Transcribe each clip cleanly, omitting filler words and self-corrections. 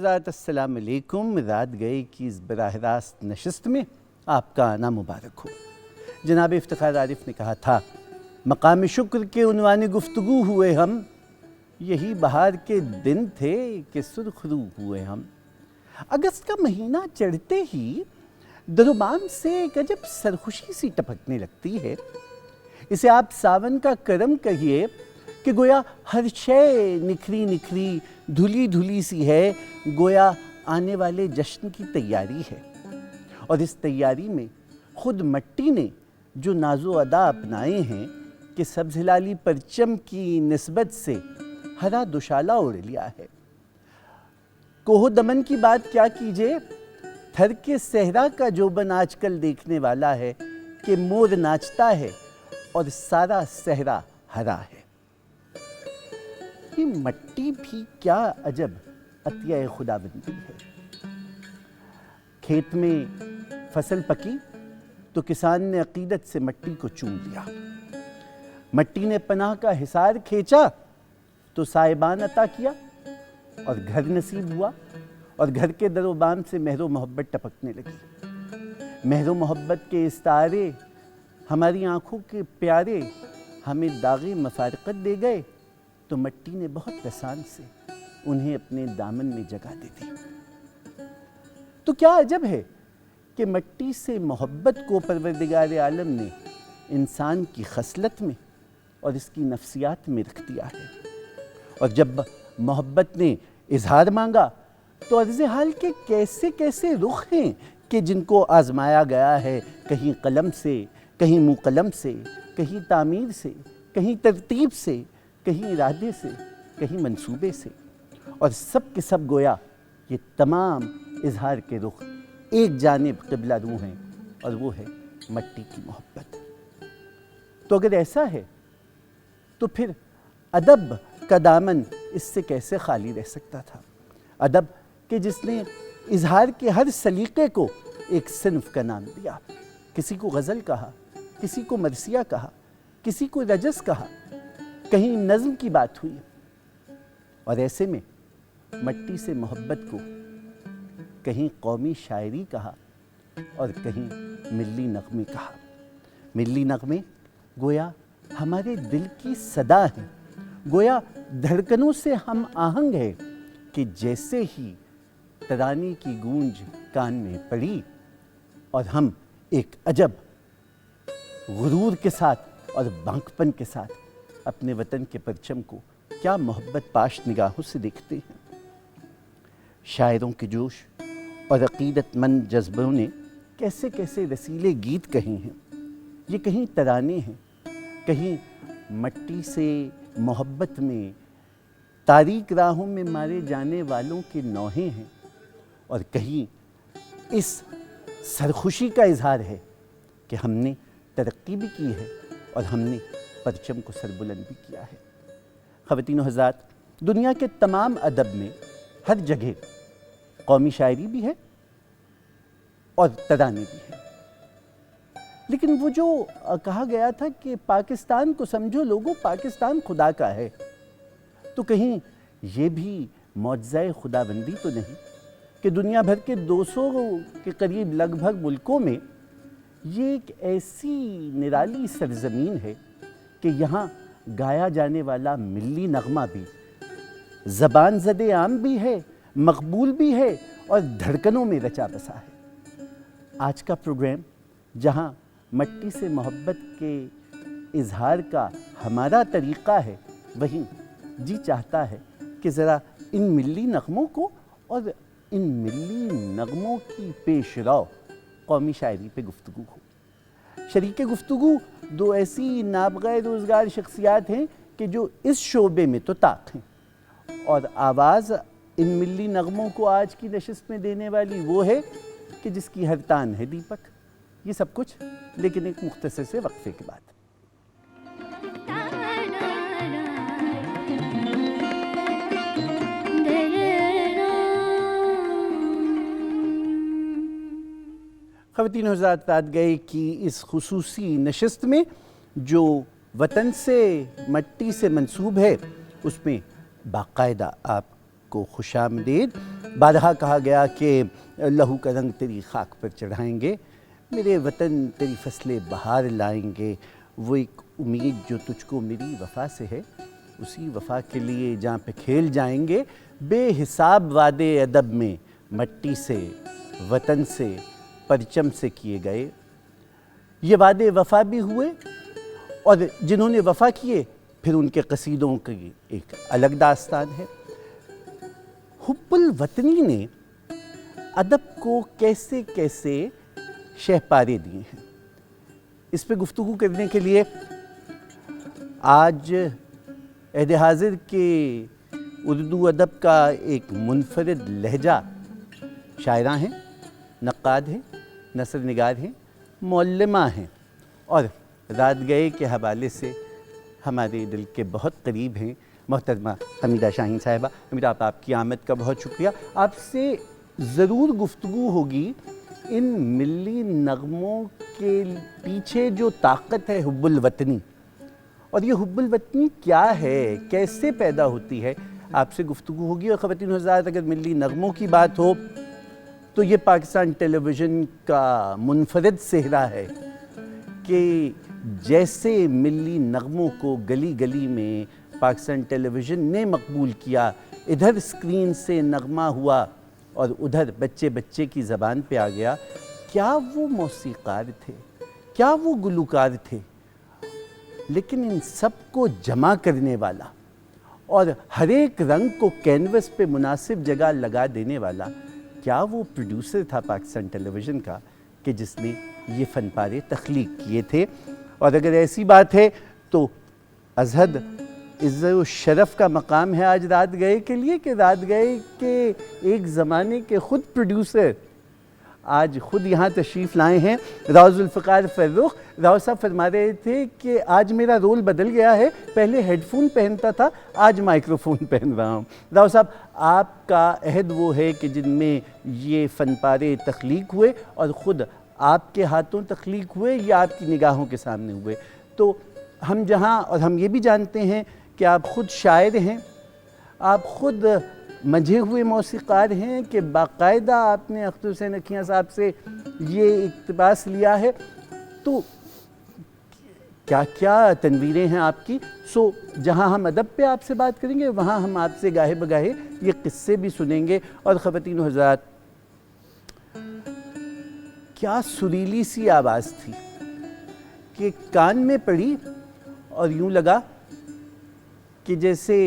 حضرات السلام علیکم۔ رات گئے کی اس براہ راست نشست میں آپ کا آنا مبارک ہو۔ جناب افتخار عارف نے کہا تھا مقام شکر کے عنوان گفتگو ہوئے ہم، یہی بہار کے دن تھے کہ سرخ رو ہوئے ہم۔ اگست کا مہینہ چڑھتے ہی دروبام سے ایک عجب سرخوشی سی ٹپکنے لگتی ہے۔ اسے آپ ساون کا کرم کہیے کہ گویا ہر شے نکھری نکھری دھلی دھلی سی ہے، گویا آنے والے جشن کی تیاری ہے۔ اور اس تیاری میں خود مٹی نے جو ناز و ادا اپنائے ہیں کہ سبز ہلالی پرچم کی نسبت سے ہرا دوشالہ اوڑھ لیا ہے۔ کوہ دمن کی بات کیا کیجئے، تھر کے صحرا کا جوبن آج کل دیکھنے والا ہے کہ مور ناچتا ہے اور سارا صحرا ہرا ہے۔ یہ مٹی بھی کیا عجب عطیہ خداوندی ہے۔ کھیت میں فصل پکی تو کسان نے عقیدت سے مٹی کو چوم لیا، مٹی نے پناہ کا حصار کھینچا تو سائبان عطا کیا، اور گھر نصیب ہوا اور گھر کے در و بام سے مہر و محبت ٹپکنے لگی۔ مہر و محبت کے استعارے ہماری آنکھوں کے پیارے ہمیں داغِ مفارقت دے گئے تو مٹی نے بہت آسان سے انہیں اپنے دامن میں جگہ دے دی۔ تو کیا عجب ہے کہ مٹی سے محبت کو پروردگار عالم نے انسان کی خصلت میں اور اس کی نفسیات میں رکھ دیا ہے۔ اور جب محبت نے اظہار مانگا تو عرض حال کے کیسے کیسے رخ ہیں کہ جن کو آزمایا گیا ہے، کہیں قلم سے، کہیں منہ قلم سے، کہیں تعمیر سے، کہیں ترتیب سے، کہیں ارادے سے، کہیں منصوبے سے، اور سب کے سب گویا یہ تمام اظہار کے رخ ایک جانب قبلہ رو ہیں، اور وہ ہے مٹی کی محبت۔ تو اگر ایسا ہے تو پھر ادب کا دامن اس سے کیسے خالی رہ سکتا تھا؟ ادب کہ جس نے اظہار کے ہر سلیقے کو ایک صنف کا نام دیا، کسی کو غزل کہا، کسی کو مرثیہ کہا، کسی کو رجز کہا، کہیں نظم کی بات ہوئی، اور ایسے میں مٹی سے محبت کو کہیں قومی شاعری کہا اور کہیں ملی نغمے کہا۔ ملی نغمے گویا ہمارے دل کی صدا ہیں، گویا دھڑکنوں سے ہم آہنگ ہے کہ جیسے ہی ترانے کی گونج کان میں پڑی اور ہم ایک عجب غرور کے ساتھ اور بانکپن کے ساتھ اپنے وطن کے پرچم کو کیا محبت پاش نگاہوں سے دیکھتے ہیں۔ شاعروں کے جوش اور عقیدت مند جذبوں نے کیسے کیسے رسیلے گیت کہے ہیں۔ یہ کہیں ترانے ہیں، کہیں مٹی سے محبت میں تاریک راہوں میں مارے جانے والوں کے نوحے ہیں، اور کہیں اس سرخوشی کا اظہار ہے کہ ہم نے ترقی بھی کی ہے اور ہم نے پرچم کو سربلند بھی کیا ہے۔ خواتین و حضرات، دنیا کے تمام ادب میں ہر جگہ قومی شاعری بھی ہے اور ترانے بھی ہیں، لیکن وہ جو کہا گیا تھا کہ پاکستان کو سمجھو لوگوں، پاکستان خدا کا ہے، تو کہیں یہ بھی معجزہ خداوندی تو نہیں کہ دنیا بھر کے 200 کے قریب لگ بھگ ملکوں میں یہ ایک ایسی نرالی سرزمین ہے کہ یہاں گایا جانے والا ملی نغمہ بھی زبان زد عام بھی ہے، مقبول بھی ہے، اور دھڑکنوں میں رچا بسا ہے۔ آج کا پروگرام جہاں مٹی سے محبت کے اظہار کا ہمارا طریقہ ہے، وہیں جی چاہتا ہے کہ ذرا ان ملی نغموں کو اور ان ملی نغموں کی پیش رو قومی شاعری پہ گفتگو ہو۔ شریک گفتگو دو ایسی نابغہ روزگار شخصیات ہیں کہ جو اس شعبے میں تو طاق ہیں، اور آواز ان ملی نغموں کو آج کی نشست میں دینے والی وہ ہے کہ جس کی ہر تان ہے دیپک۔ یہ سب کچھ لیکن ایک مختصر سے وقفے کے بعد۔ خواتین و حضرات، رات گئے کی اس خصوصی نشست میں جو وطن سے مٹی سے منسوب ہے، اس میں باقاعدہ آپ کو خوش آمدید بارہا کہا گیا کہ لہو کا رنگ تیری خاک پر چڑھائیں گے، میرے وطن تیری فصلیں بہار لائیں گے، وہ ایک امید جو تجھ کو میری وفا سے ہے، اسی وفا کے لیے جہاں پہ کھیل جائیں گے، بے حساب وعدے ادب میں مٹی سے، وطن سے، پرچم سے کیے گئے۔ یہ وعدے وفا بھی ہوئے، اور جنہوں نے وفا کیے پھر ان کے قصیدوں کی ایک الگ داستان ہے۔ حب الوطنی نے ادب کو کیسے کیسے شہپارے دیے ہیں، اس پہ گفتگو کرنے کے لیے آج عہد حاضر کے اردو ادب کا ایک منفرد لہجہ شاعرہ ہیں، نقاد ہیں، نثر نگار ہیں، معلمہ ہیں، اور رات گئے کے حوالے سے ہمارے دل کے بہت قریب ہیں محترمہ حمیدہ شاہین صاحبہ۔ حمیدہ آپ کی آمد کا بہت شکریہ۔ آپ سے ضرور گفتگو ہوگی ان ملی نغموں کے پیچھے جو طاقت ہے حب الوطنی، اور یہ حب الوطنی کیا ہے، کیسے پیدا ہوتی ہے، آپ سے گفتگو ہوگی۔ اور خواتین حضرات، اگر ملی نغموں کی بات ہو تو یہ پاکستان ٹیلی ویژن کا منفرد صحرا ہے کہ جیسے ملی نغموں کو گلی گلی میں پاکستان ٹیلی ویژن نے مقبول کیا، ادھر اسکرین سے نغمہ ہوا اور ادھر بچے بچے کی زبان پہ آ گیا۔ کیا وہ موسیقار تھے، کیا وہ گلوکار تھے، لیکن ان سب کو جمع کرنے والا اور ہر ایک رنگ کو کینوس پہ مناسب جگہ لگا دینے والا، کیا وہ پروڈیوسر تھا پاکستان ٹیلی ویژن کا کہ جس نے یہ فن پارے تخلیق کیے تھے؟ اور اگر ایسی بات ہے تو ازہد عزت و شرف کا مقام ہے آج رات گئے کے لیے کہ رات گئے کے ایک زمانے کے خود پروڈیوسر آج خود یہاں تشریف لائے ہیں۔ راؤ ذوالفقار فرخ، راؤ صاحب فرما رہے تھے کہ آج میرا رول بدل گیا ہے، پہلے ہیڈ فون پہنتا تھا، آج مائکرو فون پہن رہا ہوں۔ راؤ صاحب، آپ کا عہد وہ ہے کہ جن میں یہ فن پارے تخلیق ہوئے، اور خود آپ کے ہاتھوں تخلیق ہوئے یا آپ کی نگاہوں کے سامنے ہوئے؟ تو ہم جہاں، اور ہم یہ بھی جانتے ہیں کہ آپ خود شاعر ہیں، آپ خود منجھے ہوئے موسیقار ہیں کہ باقاعدہ آپ نے اختر حسین اکھیاں صاحب سے یہ اقتباس لیا ہے، تو کیا کیا تنویریں ہیں آپ کی؟ سو جہاں ہم ادب پہ آپ سے بات کریں گے، وہاں ہم آپ سے گاہے بگاہے یہ قصے بھی سنیں گے۔ اور خواتین و حضرات، کیا سریلی سی آواز تھی کہ کان میں پڑی اور یوں لگا کہ جیسے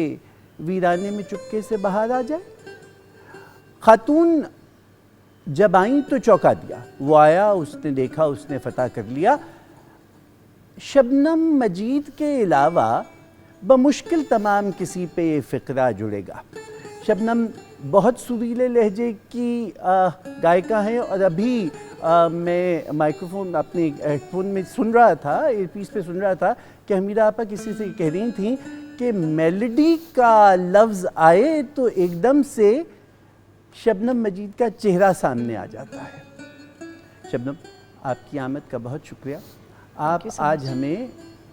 ویرانے میں چپکے سے بہار آ جائے۔ خاتون جب آئیں تو چونکا دیا، وہ آیا، اس نے دیکھا، اس نے فتح کر لیا۔ شبنم مجید کے علاوہ بمشکل تمام کسی پہ یہ فقرہ جڑے گا۔ شبنم بہت سریلے لہجے کی گائکہ ہیں، اور ابھی میں مائکرو فون اپنے ہیڈ فون میں سن رہا تھا، ایئر پیس پہ سن رہا تھا کہ حمیدہ آپا کسی سے کہہ رہی تھیں کہ میلڈی کا لفظ آئے تو ایک دم سے شبنم مجید کا چہرہ سامنے آ جاتا ہے۔ شبنم، آپ کی آمد کا بہت شکریہ۔ آپ آج ہمیں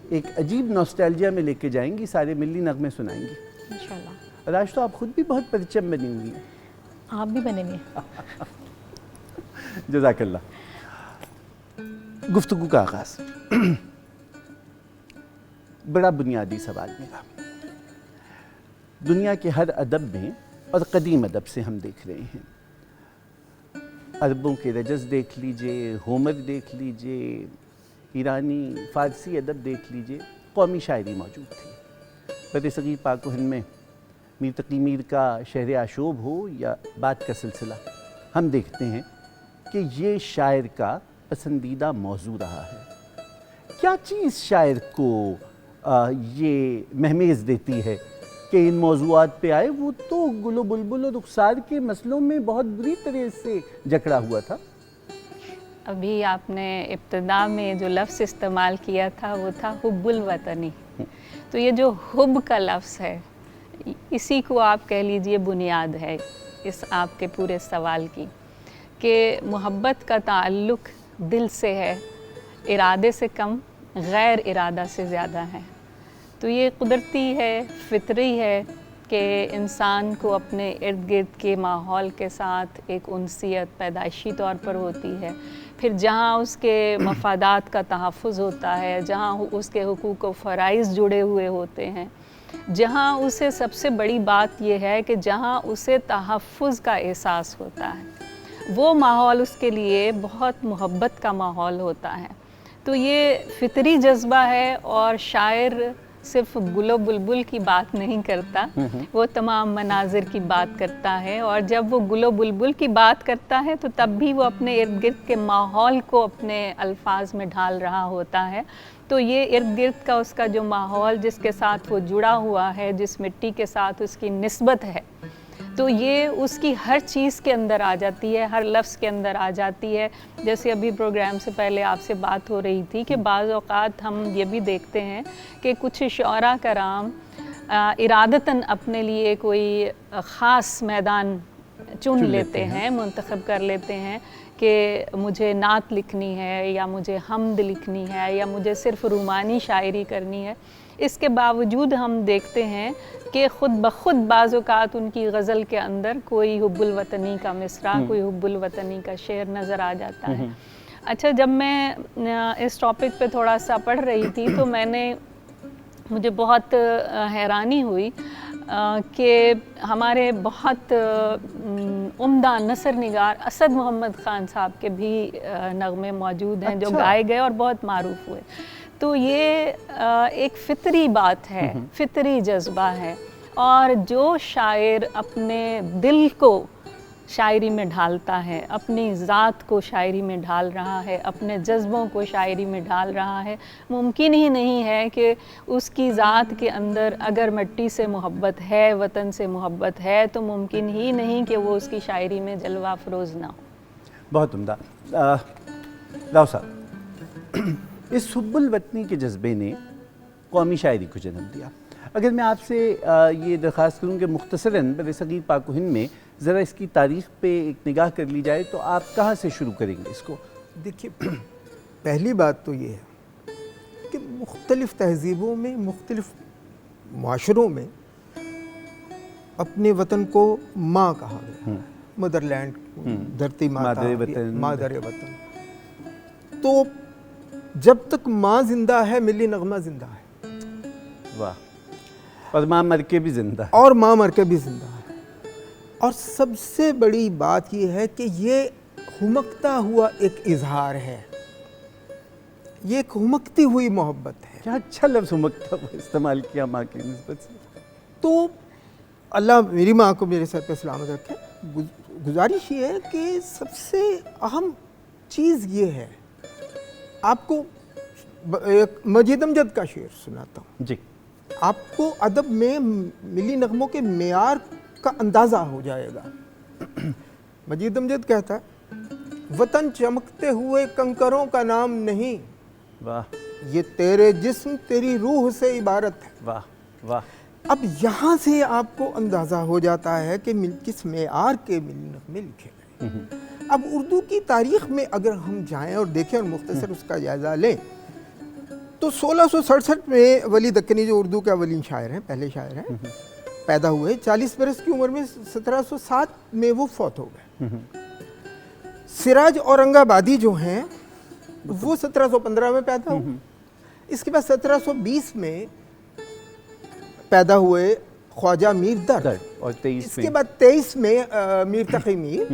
ایک عجیب نوسٹیلجیا میں لے کے جائیں گی، سارے ملی نغمے سنائیں گی انشاءاللہ۔ اور آج تو آپ خود بھی بہت پرچم بنی ہوئی ہیں۔ آپ بھی بنے ہوئے۔ جزاک اللہ۔ گفتگو کا آغاز، بڑا بنیادی سوال میرا۔ دنیا کے ہر ادب میں، اور قدیم ادب سے ہم دیکھ رہے ہیں، عربوں کے رجز دیکھ لیجئے، ہومر دیکھ لیجئے، ایرانی فارسی ادب دیکھ لیجئے، قومی شاعری موجود تھی۔ بر صغیر پاک و ہند میں میر تقی میر کا شہر آشوب ہو یا بات کا سلسلہ، ہم دیکھتے ہیں کہ یہ شاعر کا پسندیدہ موضوع رہا ہے۔ کیا چیز شاعر کو یہ مہمیز دیتی ہے کہ ان موضوعات پہ آئے؟ وہ تو گل و بلبل و رخسار کے مسئلوں میں بہت بری طرح سے جکڑا ہوا تھا۔ ابھی آپ نے ابتدا میں جو لفظ استعمال کیا تھا وہ تھا حب الوطنی۔ تو یہ جو حب کا لفظ ہے، اسی کو آپ کہہ لیجئے بنیاد ہے اس آپ کے پورے سوال کی، کہ محبت کا تعلق دل سے ہے، ارادے سے کم، غیر ارادہ سے زیادہ ہے۔ تو یہ قدرتی ہے، فطری ہے، کہ انسان کو اپنے ارد گرد کے ماحول کے ساتھ ایک انسیت پیدائشی طور پر ہوتی ہے، پھر جہاں اس کے مفادات کا تحفظ ہوتا ہے، جہاں اس کے حقوق و فرائض جڑے ہوئے ہوتے ہیں، جہاں اسے سب سے بڑی بات یہ ہے کہ جہاں اسے تحفظ کا احساس ہوتا ہے، وہ ماحول اس کے لیے بہت محبت کا ماحول ہوتا ہے۔ تو یہ فطری جذبہ ہے، اور شاعر صرف گل و بلبل کی بات نہیں کرتا، وہ تمام مناظر کی بات کرتا ہے، اور جب وہ گل و بلبل کی بات کرتا ہے تو تب بھی وہ اپنے ارد گرد کے ماحول کو اپنے الفاظ میں ڈھال رہا ہوتا ہے۔ تو یہ ارد گرد کا اس کا جو ماحول جس کے ساتھ وہ جڑا ہوا ہے، جس مٹی کے ساتھ اس کی نسبت ہے، تو یہ اس کی ہر چیز کے اندر آ جاتی ہے، ہر لفظ کے اندر آ جاتی ہے۔ جیسے ابھی پروگرام سے پہلے آپ سے بات ہو رہی تھی کہ بعض اوقات ہم یہ بھی دیکھتے ہیں کہ کچھ شعراء کرام ارادتاً اپنے لیے کوئی خاص میدان چن لیتے ہیں، منتخب کر لیتے ہیں کہ مجھے نعت لکھنی ہے، یا مجھے حمد لکھنی ہے، یا مجھے صرف رومانی شاعری کرنی ہے۔ اس کے باوجود ہم دیکھتے ہیں کہ خود بخود بعض اوقات ان کی غزل کے اندر کوئی حب الوطنی کا مصرع، کوئی حب الوطنی کا شعر نظر آ جاتا ہے۔ اچھا، جب میں اس ٹاپک پہ تھوڑا سا پڑھ رہی تھی تو مجھے بہت حیرانی ہوئی کہ ہمارے بہت عمدہ نثر نگار اسد محمد خان صاحب کے بھی نغمے موجود ہیں جو گائے گئے اور بہت معروف ہوئے۔ تو یہ ایک فطری بات ہے، فطری جذبہ ہے، اور جو شاعر اپنے دل کو شاعری میں ڈھالتا ہے، اپنی ذات کو شاعری میں ڈھال رہا ہے، اپنے جذبوں کو شاعری میں ڈھال رہا ہے، ممکن ہی نہیں ہے کہ اس کی ذات کے اندر اگر مٹی سے محبت ہے، وطن سے محبت ہے، تو ممکن ہی نہیں کہ وہ اس کی شاعری میں جلوہ افروز نہ ہو۔ بہت عمدہ۔ راؤ صاحب، اس حب الوطنی کے جذبے نے قومی شاعری کو جنم دیا۔ اگر میں آپ سے یہ درخواست کروں کہ مختصراً برصغیر پاک و ہند میں ذرا اس کی تاریخ پہ ایک نگاہ کر لی جائے تو آپ کہاں سے شروع کریں گے اس کو؟ دیکھیے، پہلی بات تو یہ ہے کہ مختلف تہذیبوں میں، مختلف معاشروں میں اپنے وطن کو ماں کہا گیا، مدر لینڈ، دھرتی ماتا، مادر وطن۔ تو جب تک ماں زندہ ہے ملی نغمہ زندہ ہے۔ واہ، اور ماں مر کے بھی زندہ ہے، اور ماں مر کے بھی زندہ ہے۔ اور سب سے بڑی بات یہ ہے کہ یہ ہمکتا ہوا ایک اظہار ہے، یہ ایک ہمکتی ہوئی محبت ہے۔ کیا اچھا لفظ ہمکتا ہوا استعمال کیا ماں کی نسبت سے۔ تو اللہ میری ماں کو میرے سر پہ سلامت رکھے۔ گزارش یہ ہے کہ سب سے اہم چیز یہ ہے، آپ کو ایک مجید امجد کا شعر سناتا ہوں جی، آپ کو ادب میں ملی نغموں کے معیار کا اندازہ ہو جائے گا۔ مجید امجد کہتا ہے، وطن چمکتے ہوئے کنکروں کا نام نہیں، واہ، یہ تیرے جسم تیری روح سے عبارت ہے۔ واہ واہ۔ اب یہاں سے آپ کو اندازہ ہو جاتا ہے کہ کس معیار کے ملی نغمے لکھے گئے۔ اب اردو کی تاریخ میں اگر ہم جائیں اور دیکھیں اور مختصر اس کا جائزہ لیں تو 1667 میں ولی دکنی جو اردو کے اولین شاعر ہیں، پہلے شاعر ہیں، پیدا ہوئے۔ 40 برس کی عمر میں 1707 میں وہ فوت ہو گئے۔ سراج اورنگ آبادی جو ہیں وہ 1715 میں پیدا ہوئے۔ اس کے بعد 1720 میں پیدا ہوئے خواجہ میر درد، اور 23 اس کے بعد 23 میں میر تقی میر،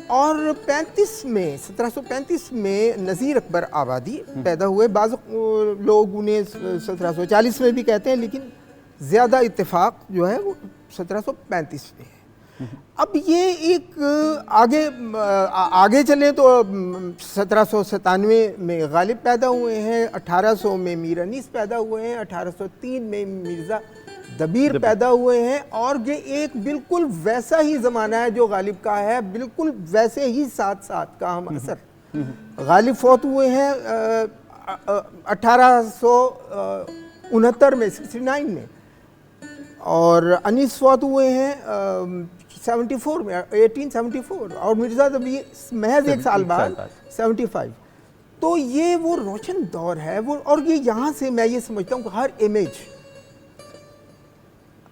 اور 1735 میں نذیر اکبر آبادی پیدا ہوئے۔ بعض لوگ انہیں 1740 میں بھی کہتے ہیں، لیکن زیادہ اتفاق جو ہے وہ 1735 میں ہے۔ اب یہ ایک آگے چلیں تو 1797 میں غالب پیدا ہوئے ہیں، 1800 میں میر انیس پیدا ہوئے ہیں، 1803 میں مرزا دبیر پیدا ہوئے ہیں، اور یہ ایک بالکل ویسا ہی زمانہ ہے جو غالب کا ہے، بالکل ویسے ہی ساتھ کا ہم اثر۔ غالب فوت ہوئے ہیں 1869 میں، 69 میں، اور انیس فوت ہوئے ہیں 74 میں، 1874، اور مرزا دبیر محض ایک سال بعد 75۔ تو یہ وہ روشن دور ہے، وہ، اور یہ یہاں سے میں یہ سمجھتا ہوں کہ ہر امیج،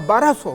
1200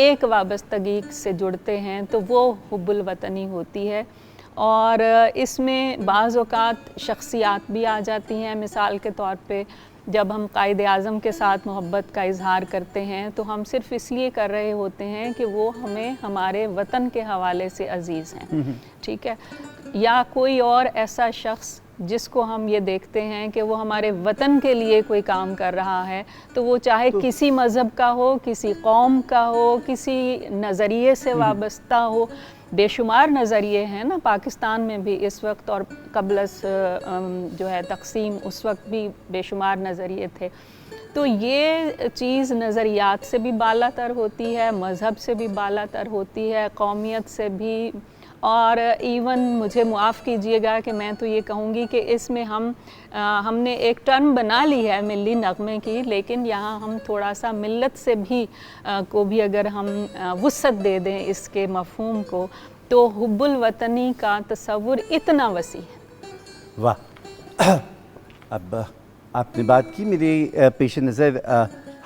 ایک وابستگی سے جڑتے ہیں تو وہ حب الوطنی ہوتی ہے. اور اس میں بعض اوقات شخصیات بھی آ جاتی ہیں. مثال کے طور پہ جب ہم قائد اعظم کے ساتھ محبت کا اظہار کرتے ہیں تو ہم صرف اس لیے کر رہے ہوتے ہیں کہ وہ ہمیں ہمارے وطن کے حوالے سے عزیز ہیں, ٹھیک ہے. یا کوئی اور ایسا شخص جس کو ہم یہ دیکھتے ہیں کہ وہ ہمارے وطن کے لیے کوئی کام کر رہا ہے, تو وہ چاہے کسی مذہب کا ہو, کسی قوم کا ہو, کسی نظریے سے وابستہ ہو. بے شمار نظریے ہیں نا پاکستان میں بھی اس وقت, اور قبل از جو ہے تقسیم اس وقت بھی بے شمار نظریے تھے. تو یہ چیز نظریات سے بھی بالا تر ہوتی ہے, مذہب سے بھی بالا تر ہوتی ہے, قومیت سے بھی. اور ایون مجھے معاف کیجئے گا کہ میں تو یہ کہوں گی کہ اس میں ہم نے ایک ٹرم بنا لی ہے ملی نغمے کی, لیکن یہاں ہم تھوڑا سا ملت سے بھی کو بھی اگر ہم وسعت دے دیں اس کے مفہوم کو, تو حب الوطنی کا تصور اتنا وسیع ہے. واہ. اب آپ نے بات کی, میرے پیش نظر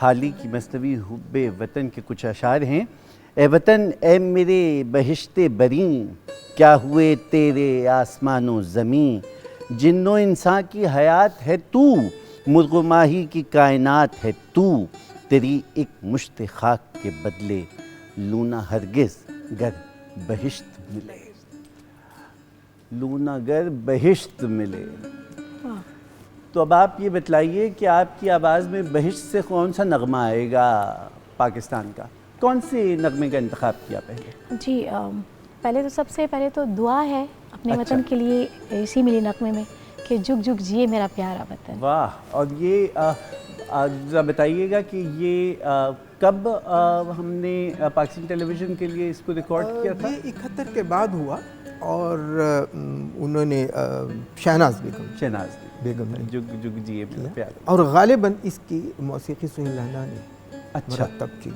حال ہی کی مثنوی حب وطن کے کچھ اشعار ہیں. اے وطن اے میرے بہشت بریں, کیا ہوئے تیرے آسمان و زمین, جن و انسان کی حیات ہے تو, مرغ و ماہی کی کائنات ہے تو, تیری ایک مشت خاک کے بدلے لونا ہرگز گر بہشت ملے. لونا گر بہشت ملے. تو اب آپ یہ بتلائیے کہ آپ کی آواز میں بہشت سے کون سا نغمہ آئے گا پاکستان کا؟ کون سے نغمے کا انتخاب کیا پہلے؟ جی پہلے تو سب سے پہلے تو دعا ہے اپنے وطن کے لیے اسی ملی نغمے میں کہ جگ جگ جیے میرا پیارا وطن. واہ. اور یہ ذرا بتائیے گا کہ یہ کب ہم نے پاکستان ٹیلی ویژن کے لیے اس کو ریکارڈ کیا تھا؟ یہ 71 کے بعد ہوا, اور انہوں نے شہناز بیگم نے جگ جگ جیے میرا پیارا. اور غالباً اس کی موسیقی سہیل لالا نے مرتب کی.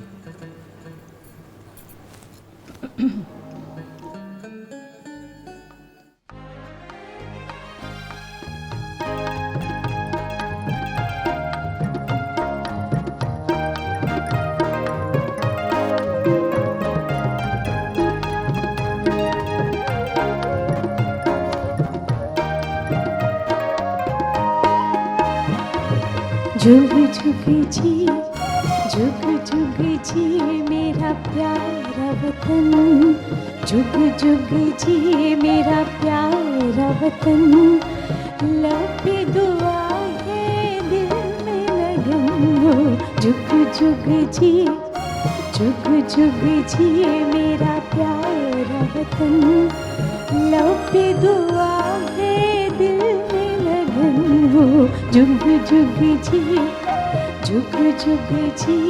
جگ جگ جی, جگ جگ جی میرا پیارا وطن, جگ جگ جی میرا پیارا وطن, لب پہ دعا ہے دل میں لگن. جگ جگ جی, جگ جگ جی میرا پیارا وطن, لب پہ دعا ہے دل میں لگن. جگ جگ جی, جگ جگ جی.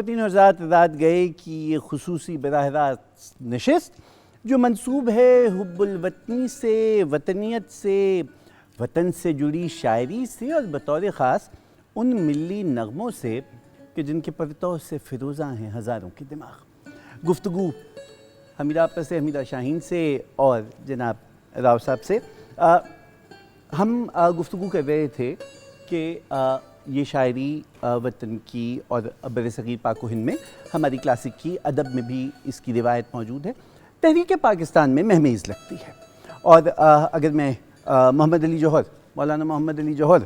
خواتین اور حضرات، رات گئے کی یہ خصوصی براہ راست نشست جو منسوب ہے حب الوطنی سے، وطنیت سے، وطن سے جڑی شاعری سے اور بطور خاص ان ملی نغموں سے کہ جن کے پرتو سے فروزاں ہیں ہزاروں کے دماغ. گفتگو حمیدہ آپا سے، حمیدہ شاہین سے اور جناب راؤ صاحب سے. ہم گفتگو کر رہے تھے کہ یہ شاعری وطن کی اور برصغیر پاک و ہند میں ہماری کلاسک کی ادب میں بھی اس کی روایت موجود ہے. تحریک پاکستان میں مہمیز لگتی ہے. اور اگر میں محمد علی جوہر، مولانا محمد علی جوہر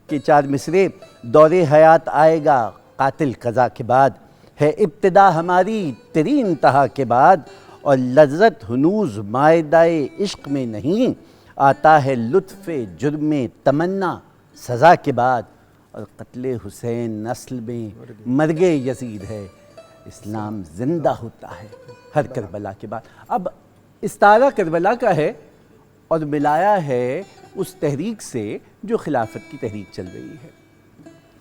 کے 4 مصرے، دور حیات آئے گا قاتل قضا کے بعد، ہے ابتدا ہماری تیری انتہا کے بعد، اور لذت ہنوز مائدہ عشق میں نہیں، آتا ہے لطف جرم تمنا سزا کے بعد، اور قتل حسین نسل میں مرگ یزید ہے، اسلام زندہ ہوتا ہے ہر کربلا کے بعد. اب استعارہ کربلا کا ہے اور ملایا ہے اس تحریک سے جو خلافت کی تحریک چل رہی ہے.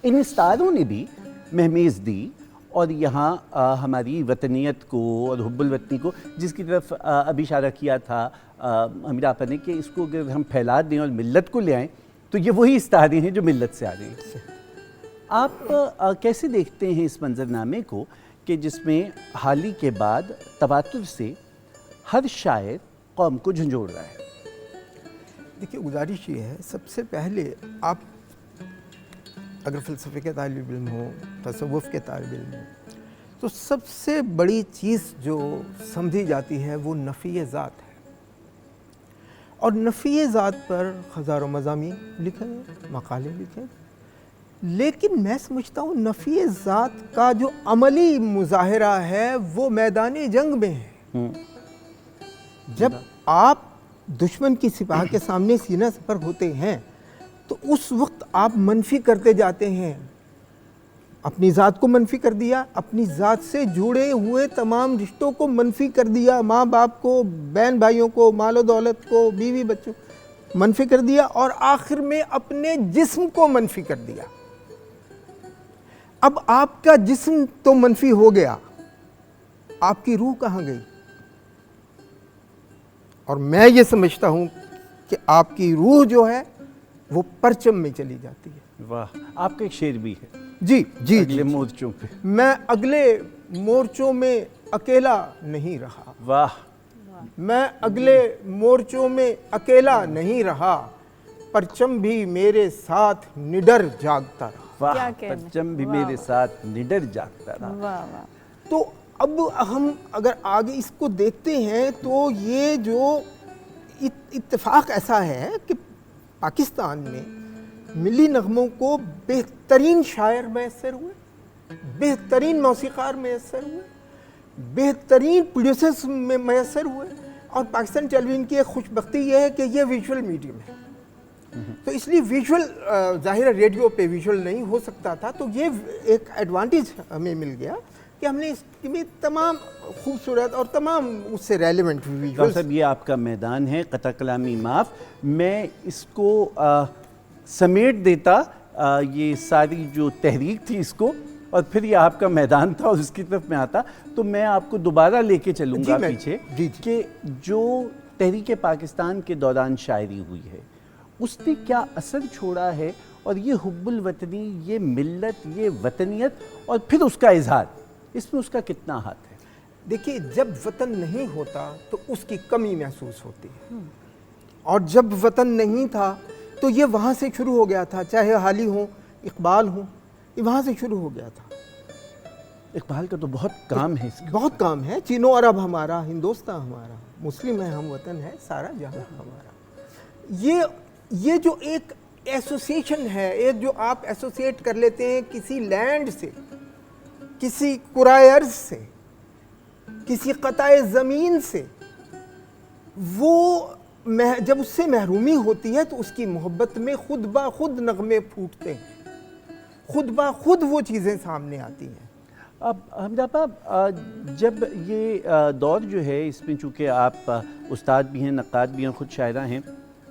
ان استعاروں نے بھی مہمیز دی اور یہاں ہماری وطنیت کو اور حب الوطنی کو، جس کی طرف ابھی اشارہ کیا تھا حمیدہ آپا نے کہ اس کو اگر ہم پھیلا دیں اور ملت کو لے آئیں تو یہ وہی استعارے ہیں جو ملت سے آ رہے ہیں. آپ کیسے دیکھتے ہیں اس منظرنامے کو کہ جس میں حالی کے بعد تواتر سے ہر شاعر قوم کو جھنجھوڑ رہا ہے؟ دیکھیے، گزارش یہ ہے، سب سے پہلے آپ اگر فلسفے کے طالب علم ہو، تصوف کے طالب علم ہو، تو سب سے بڑی چیز جو سمجھی جاتی ہے وہ نفی ذات ہے. اور نفی ذات پر ہزاروں مضامین لکھے ہیں، مقالے لکھے ہیں، لیکن میں سمجھتا ہوں نفی ذات کا جو عملی مظاہرہ ہے وہ میدان جنگ میں ہے. جب آپ دشمن کی سپاہ کے سامنے سینہ سپر ہوتے ہیں تو اس وقت آپ منفی کرتے جاتے ہیں. اپنی ذات کو منفی کر دیا، اپنی ذات سے جڑے ہوئے تمام رشتوں کو منفی کر دیا، ماں باپ کو، بہن بھائیوں کو، مال و دولت کو، بیوی بچوں کو منفی کر دیا، اور آخر میں اپنے جسم کو منفی کر دیا. اب آپ کا جسم تو منفی ہو گیا، آپ کی روح کہاں گئی؟ اور میں یہ سمجھتا ہوں کہ آپ کی روح جو ہے وہ پرچم میں چلی جاتی ہے. واہ، آپ کا ایک شعر بھی ہے. جی جی اگلے مورچوں پہ میں اگلے مورچوں میں اکیلا نہیں رہا. واہ. میں اگلے مورچوں میں اکیلا نہیں رہا، پرچم بھی میرے ساتھ نڈر جاگتا رہا. واہ، پرچم بھی میرے ساتھ نڈر جاگتا رہا. واہ واہ. تو اب ہم اگر آگے اس کو دیکھتے ہیں تو یہ جو اتفاق ایسا ہے کہ پاکستان میں ملی نغموں کو بہترین شاعر میسر ہوئے، بہترین موسیقار میسر ہوئے، بہترین پروڈیوسرز میں میسر ہوئے. اور پاکستان ٹیلی ویژن کی ایک خوش بختی یہ ہے کہ یہ ویژول میڈیم ہے، تو اس لیے ویژول ظاہر ریڈیو پہ ویژول نہیں ہو سکتا تھا، تو یہ ایک ایڈوانٹیج ہمیں مل گیا کہ ہم نے اس میں تمام خوبصورت اور تمام اس سے ریلیونٹ ویژولز. صاحب، یہ آپ کا میدان ہے، قطع کلامی معاف. میں اس کو سمیٹ دیتا یہ ساری جو تحریک تھی اس کو، اور پھر یہ آپ کا میدان تھا اور اس کی طرف میں آتا تو میں آپ کو دوبارہ لے کے چلوں گا پیچھے کہ جو تحریک پاکستان کے دوران شاعری ہوئی ہے اس نے کیا اثر چھوڑا ہے، اور یہ حب الوطنی، یہ ملت، یہ وطنیت اور پھر اس کا اظہار، اس میں اس کا کتنا ہاتھ ہے؟ دیکھیے، جب وطن نہیں ہوتا تو اس کی کمی محسوس ہوتی ہے، اور جب وطن نہیں تھا تو یہ وہاں سے شروع ہو گیا تھا، چاہے حالی ہوں، اقبال ہوں، یہ وہاں سے شروع ہو گیا تھا. اقبال کا تو بہت کام ہے، بہت کام ہے. چین و عرب ہمارا، ہندوستان ہمارا، مسلم ہے، ہم وطن ہے، سارا جہاں ہمارا. یہ جو ایک ایسوسیشن ہے، ایک جو آپ ایسوسیٹ کر لیتے ہیں کسی لینڈ سے، کسی کرۂ ارض سے، کسی قطع زمین سے، وہ جب اس سے محرومی ہوتی ہے تو اس کی محبت میں خود بخود نغمے پھوٹتے ہیں، خود بخود وہ چیزیں سامنے آتی ہیں. اب حمیدہ آپا، جب یہ دور جو ہے اس میں چونکہ آپ استاد بھی ہیں، نقاد بھی ہیں، خود شاعرہ ہیں،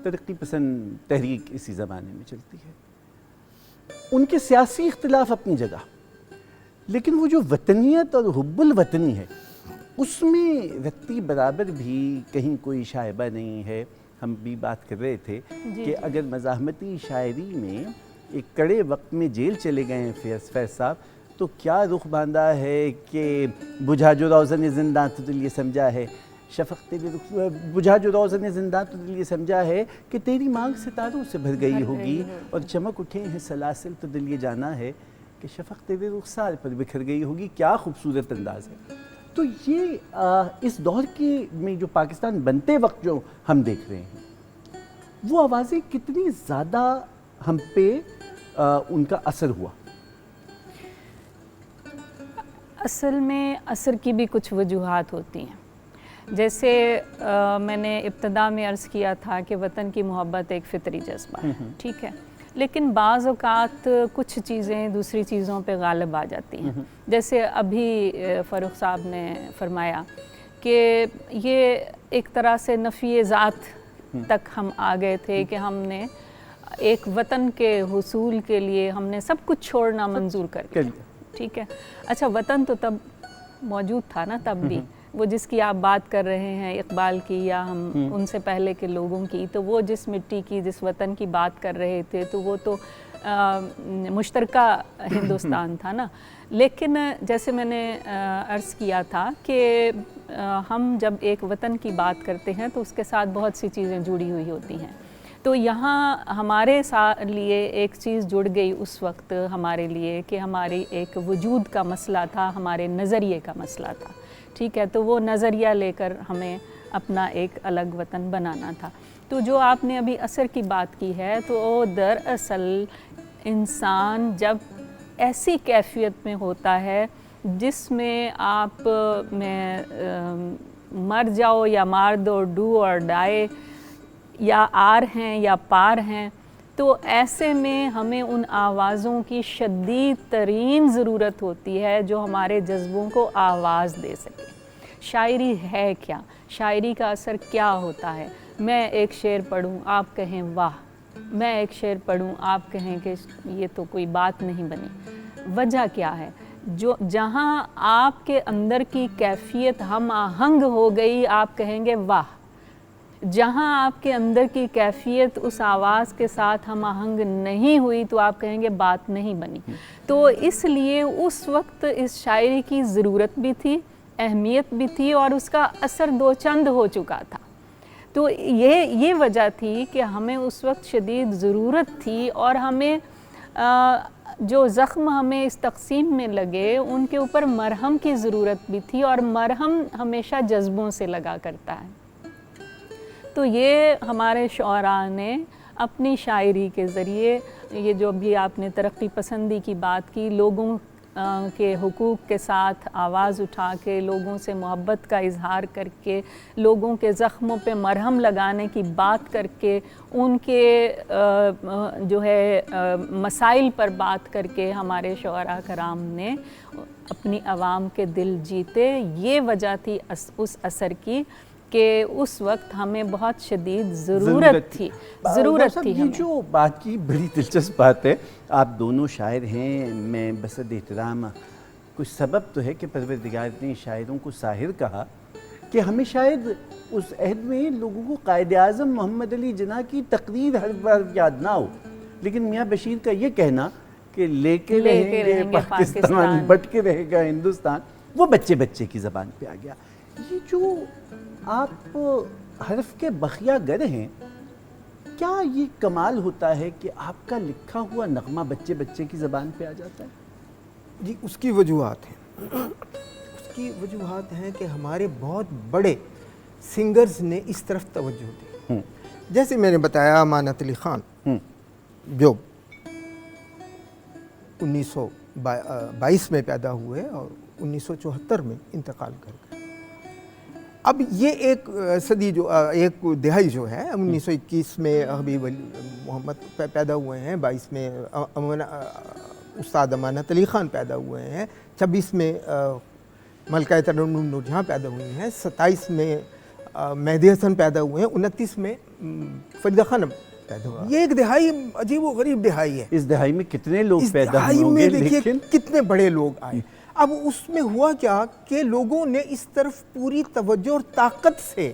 ترقی پسند تحریک اسی زمانے میں چلتی ہے. ان کے سیاسی اختلاف اپنی جگہ، لیکن وہ جو وطنیت اور حب الوطنی ہے اس میں رتی برابر بھی کہیں کوئی شائبہ نہیں ہے. ہم بھی بات کر رہے تھے کہ اگر مزاحمتی شاعری میں ایک کڑے وقت میں جیل چلے گئے ہیں فیض صاحب, تو کیا رخ باندھا ہے کہ بجھا جو روزن زنداں تو دل یہ سمجھا ہے, شفق تیرے رخ بجھا جو روزن زنداں تو دل یہ سمجھا ہے کہ تیری مانگ ستاروں سے بھر گئی ہوگی, اور چمک اٹھے ہیں سلاسل تو دل یہ جانا ہے کہ شفق تیرے رخسار پر بکھر گئی ہوگی. کیا خوبصورت انداز ہے. تو یہ اس دور کے میں جو پاکستان بنتے وقت جو ہم دیکھ رہے ہیں وہ آوازیں کتنی زیادہ ہم پہ ان کا اثر ہوا. اصل میں اثر کی بھی کچھ وجوہات ہوتی ہیں. جیسے میں نے ابتدا میں عرض کیا تھا کہ وطن کی محبت ایک فطری جذبہ ہے, ٹھیک ہے, لیکن بعض اوقات کچھ چیزیں دوسری چیزوں پہ غالب آ جاتی ہیں. جیسے ابھی فاروق صاحب نے فرمایا کہ یہ ایک طرح سے نفی ذات تک ہم آ گئے تھے کہ ہم نے ایک وطن کے حصول کے لیے ہم نے سب کچھ چھوڑنا منظور کر دیا, ٹھیک ہے. اچھا, وطن تو تب موجود تھا نا, تب بھی وہ جس کی آپ بات کر رہے ہیں اقبال کی یا ہم ان سے پہلے کے لوگوں کی, تو وہ جس مٹی کی جس وطن کی بات کر رہے تھے تو وہ تو مشترکہ ہندوستان تھا نا. لیکن جیسے میں نے عرض کیا تھا کہ ہم جب ایک وطن کی بات کرتے ہیں تو اس کے ساتھ بہت سی چیزیں جڑی ہوئی ہوتی ہیں. تو یہاں ہمارے لیے ایک چیز جڑ گئی اس وقت ہمارے لیے کہ ہماری ایک وجود کا مسئلہ تھا, ہمارے نظریے کا مسئلہ تھا, ٹھیک ہے. تو وہ نظریہ لے کر ہمیں اپنا ایک الگ وطن بنانا تھا. تو جو آپ نے ابھی اثر کی بات کی ہے تو دراصل انسان جب ایسی کیفیت میں ہوتا ہے جس میں آپ میں مر جاؤ یا مار دو, ڈو اور ڈائے, یا آر ہیں یا پار ہیں, تو ایسے میں ہمیں ان آوازوں کی شدید ترین ضرورت ہوتی ہے جو ہمارے جذبوں کو آواز دے سکے. شاعری ہے کیا, شاعری کا اثر کیا ہوتا ہے. میں ایک شعر پڑھوں آپ کہیں واہ, میں ایک شعر پڑھوں آپ کہیں کہ یہ تو کوئی بات نہیں بنی. وجہ کیا ہے؟ جو جہاں آپ کے اندر کی کیفیت ہم آہنگ ہو گئی آپ کہیں گے واہ, جہاں آپ کے اندر کی کیفیت اس آواز کے ساتھ ہم آہنگ نہیں ہوئی تو آپ کہیں گے بات نہیں بنی. تو اس لیے اس وقت اس شاعری کی ضرورت بھی تھی, اہمیت بھی تھی, اور اس کا اثر دو چند ہو چکا تھا. تو یہ وجہ تھی کہ ہمیں اس وقت شدید ضرورت تھی, اور ہمیں جو زخم ہمیں اس تقسیم میں لگے ان کے اوپر مرہم کی ضرورت بھی تھی, اور مرہم ہمیشہ جذبوں سے لگا کرتا ہے. تو یہ ہمارے شعراء نے اپنی شاعری کے ذریعے, یہ جو بھی آپ نے ترقی پسندی کی بات کی, لوگوں کے حقوق کے ساتھ آواز اٹھا کے, لوگوں سے محبت کا اظہار کر کے, لوگوں کے زخموں پہ مرہم لگانے کی بات کر کے, ان کے جو ہے مسائل پر بات کر کے ہمارے شعراء کرام نے اپنی عوام کے دل جیتے. یہ وجہ تھی اس اثر کی کہ اس وقت ہمیں بہت شدید ضرورت تھی یہ جو بات کی بڑی دلچسپ بات ہے. آپ دونوں شاعر ہیں, میں بصد احترام, کچھ سبب تو ہے کہ پروردگار نے شاعروں کو ساحر کہا کہ ہمیں شاید اس عہد میں لوگوں کو قائد اعظم محمد علی جناح کی تقریر ہر بار یاد نہ ہو, لیکن میاں بشیر کا یہ کہنا کہ لے کے رہیں گے پاکستان, بٹ کے رہے گا ہندوستان, وہ بچے بچے کی زبان پہ آ گیا. یہ جو آپ حرف کے بخیا گر ہیں, کیا یہ کمال ہوتا ہے کہ آپ کا لکھا ہوا نغمہ بچے بچے کی زبان پہ آ جاتا ہے؟ جی, اس کی وجوہات ہیں. اس کی وجوہات ہیں کہ ہمارے بہت بڑے سنگرز نے اس طرف توجہ دی. جیسے میں نے بتایا امانت علی خان جو 1922 میں پیدا ہوئے اور 1974 میں انتقال کر گئے. اب یہ ایک صدی جو ایک دہائی جو ہے 1921 میں حبیب محمد پیدا ہوئے ہیں, 22 میں استاد امانت علی خان پیدا ہوئے ہیں, 26 میں ملکہ ترنم نور جہاں پیدا ہوئی ہیں, 27 میں مہدی حسن پیدا ہوئے ہیں, 29 میں فریدہ خانم پیدا ہوا. یہ ایک دہائی عجیب و غریب دہائی ہے. اس دہائی میں کتنے لوگ اس پیدا دہائی ہوئے ہوں میں گے، دیکھیے لیکن کتنے بڑے لوگ آئے. اب اس میں ہوا کیا کہ لوگوں نے اس طرف پوری توجہ اور طاقت سے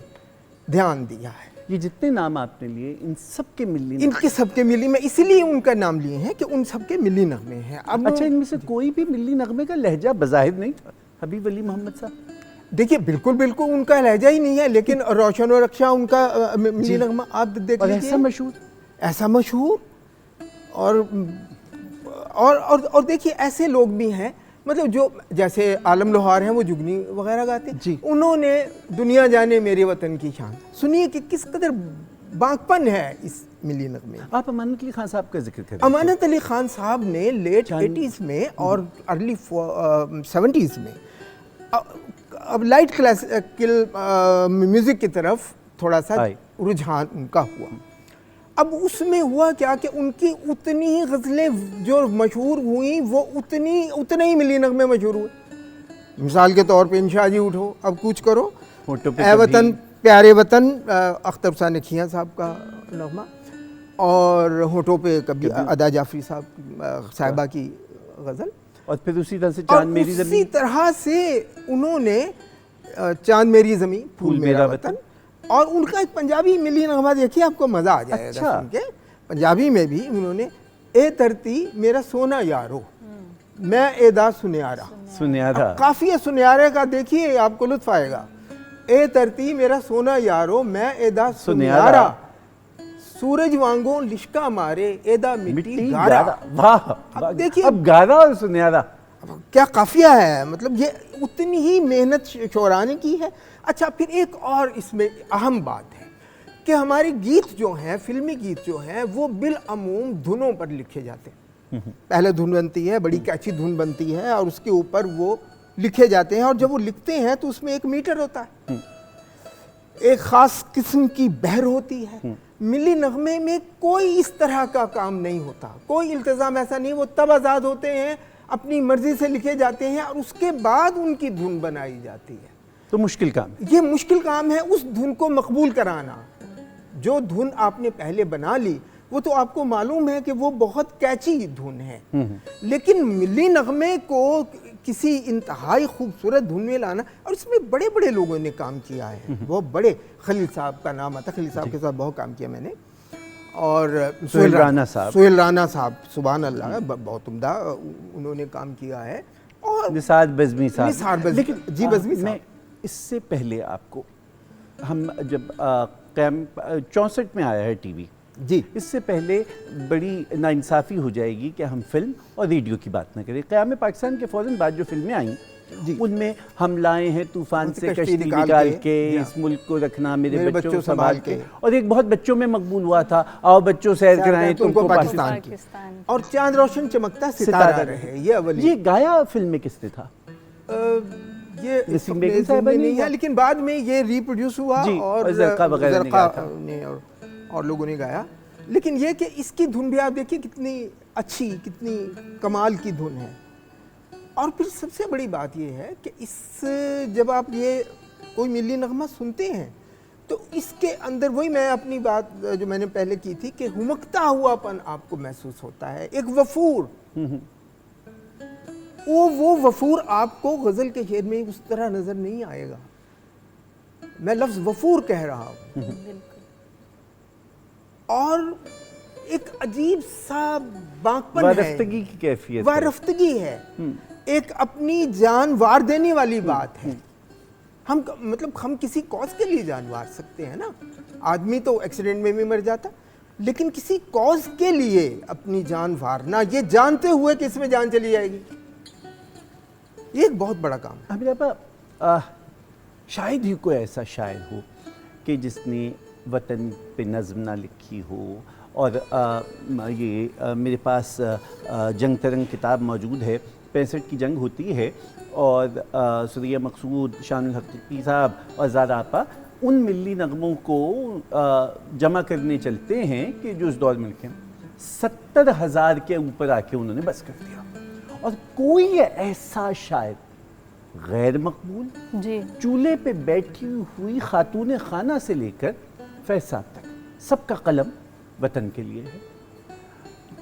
دھیان دیا ہے. یہ جتنے نام آپ نے لیے ان سب کے ملی ان کے سب کے ملی، میں اسی لیے ان کا نام لیے ہیں کہ ان سب کے ملی نغمے ہیں. اب اچھا، ان میں سے کوئی بھی ملی نغمے کا لہجہ بظاہر نہیں تھا حبیب علی محمد صاحب؟ دیکھیے بالکل ان کا لہجہ ہی نہیں ہے، لیکن روشن و رکشا ان کا ملی نغمہ آپ دیکھ اور لیجیے. ایسا مشہور اور دیکھیے ایسے لوگ بھی ہیں، مطلب جو جیسے عالم لوہار ہیں وہ جگنی وغیرہ گاتے ہیں. انہوں نے دنیا جانے میرے وطن کی شان. سنیے کہ کس قدر بانکپن ہے اس ملی نغمے. آپ امانت علی خان صاحب کا ذکر کریں. امانت علی خان صاحب نے لیٹ 80s میں اور ارلی 70s میں اب لائٹ کلاسیکل میوزک کی طرف تھوڑا سا رجحان ان کا ہوا. اب اس میں ہوا کیا کہ ان کی اتنی ہی غزلیں جو مشہور ہوئیں وہ اتنے ہی ملی نغمے مشہور ہوئے. مثال کے طور پہ انشاء جی اٹھو اب کوچ کرو، اے وطن پیارے وطن اختر حسین کھیاں صاحب کا نغمہ، اور ہونٹوں پہ کبھی ادا جعفری صاحبہ کی غزل. اور پھر اسی طرح سے چاند میری زمین، اسی طرح سے انہوں نے چاند میری زمین پھول میرا وطن. اور ان کا ایک پنجابی ملی نغمہ دیکھیے آپ کو مزہ آ جائے گا سن کے. پنجابی میں بھی انہوں نے اے ترتی میرا سونا یارو میں ادا سنیارا. قافیہ سنیارے کا دیکھیے آپ کو لطف آئے گا. اے ترتی میرا سونا یارو میں ادا سنیارا، سورج وانگوں لشکا مارے ایدا مٹی گارا. واہ، اب دیکھیے اب گارا اور سنیارا کیا قافیہ ہے. مطلب یہ اتنی ہی محنت شعراء نے کی ہے. اچھا پھر ایک اور اس میں اہم بات ہے کہ ہمارے گیت جو ہیں، فلمی گیت جو ہیں، وہ بالعموم دھنوں پر لکھے جاتے ہیں. پہلے دھن بنتی ہے، بڑی کیچی دھن بنتی ہے، اور اس کے اوپر وہ لکھے جاتے ہیں. اور جب وہ لکھتے ہیں تو اس میں ایک میٹر ہوتا ہے، ایک خاص قسم کی بہر ہوتی ہے. ملی نغمے میں کوئی اس طرح کا کام نہیں ہوتا، کوئی التزام ایسا نہیں. وہ تب آزاد ہوتے ہیں، اپنی مرضی سے لکھے جاتے ہیں، اور اس کے بعد ان کی دھن بنائی جاتی ہے. تو مشکل کام، یہ مشکل کام ہے اس دھن کو مقبول کرانا. جو دھن آپ نے پہلے بنا لی وہ تو آپ کو معلوم ہے کہ وہ بہت کیچی دھن ہے، لیکن ملی نغمے کو کسی انتہائی خوبصورت دھن میں لانا، اور اس میں بڑے بڑے لوگوں نے کام کیا ہے. بہت بڑے، خلیل صاحب کا نام آتا، خلیل صاحب کے ساتھ بہت کام کیا میں نے. اور سہیل رانا صاحب سبحان اللہ بہت عمدہ انہوں نے کام کیا ہے. اور نثار بزمی صاحب. لیکن جی بزمی صاحب، اس سے پہلے آپ کو ہم جب قیام 64 میں آیا ہے ٹی وی، جی اس سے پہلے بڑی ناانصافی ہو جائے گی کہ ہم فلم اور ریڈیو کی بات نہ کریں. قیام پاکستان کے فوراً بعد جو فلمیں آئیں ان میں ہم لائے ہیں طوفان سے کشتی نکال کے، اس ملک کو رکھنا میرے بچوں سنبھال کے، اور ایک بہت بچوں میں مقبول ہوا تھا آؤ بچوں سیر کرائیں تم کو پاکستان کی، اور چاند روشن چمکتا ستارہ رہے. یہ گایا فلم میں کس نے تھا؟ یہ نسیم بیگم صاحبہ نہیں ہے، لیکن بعد میں یہ ریپروڈیوس ہوا اور زرقا نے اور لوگوں نے گایا. لیکن یہ کہ اس کی دھن بھی آپ دیکھیے کتنی اچھی، کتنی کمال کی دھن ہے. اور پھر سب سے بڑی بات یہ ہے کہ جب آپ یہ کوئی ملی نغمہ سنتے ہیں تو اس کے اندر وہی میں اپنی بات جو میں نے پہلے کی تھی کہ ہمکتا ہوا پن آپ کو محسوس ہوتا ہے، ایک وفور. وہ وفور آپ کو غزل کے شعر میں اس طرح نظر نہیں آئے گا. میں لفظ وفور کہہ رہا ہوں. اور ایک عجیب سا بانکپن ہے، وارفتگی کی کیفیت، وارفتگی ہے، ایک اپنی جان وار دینے والی بات ہے. مطلب ہم کسی کاز کے لیے جان وار سکتے ہیں نا. آدمی تو ایکسیڈنٹ میں بھی مر جاتا، لیکن کسی کاز کے لیے اپنی جان وارنا، یہ جانتے ہوئے کہ اس میں جان چلی جائے گی، یہ ایک بہت بڑا کام ہے. امیر آپا، شاید ہی کوئی ایسا شاعر ہو کہ جس نے وطن پہ نظم نہ لکھی ہو. اور یہ میرے پاس جنگ ترنگ کتاب موجود ہے، 65 کی جنگ ہوتی ہے، اور سریہ مقصود، شان الحقیقی صاحب اور زارا آپا ان ملی نغموں کو جمع کرنے چلتے ہیں کہ جو اس دور میں لکھے، 70,000 کے اوپر آ کے انہوں نے بس کر دیا. اور کوئی ایسا شاعر غیر مقبول، چولہے پہ بیٹھی ہوئی خاتون خانہ سے لے کر فیض صاحب تک، سب کا قلم وطن کے لیے ہے.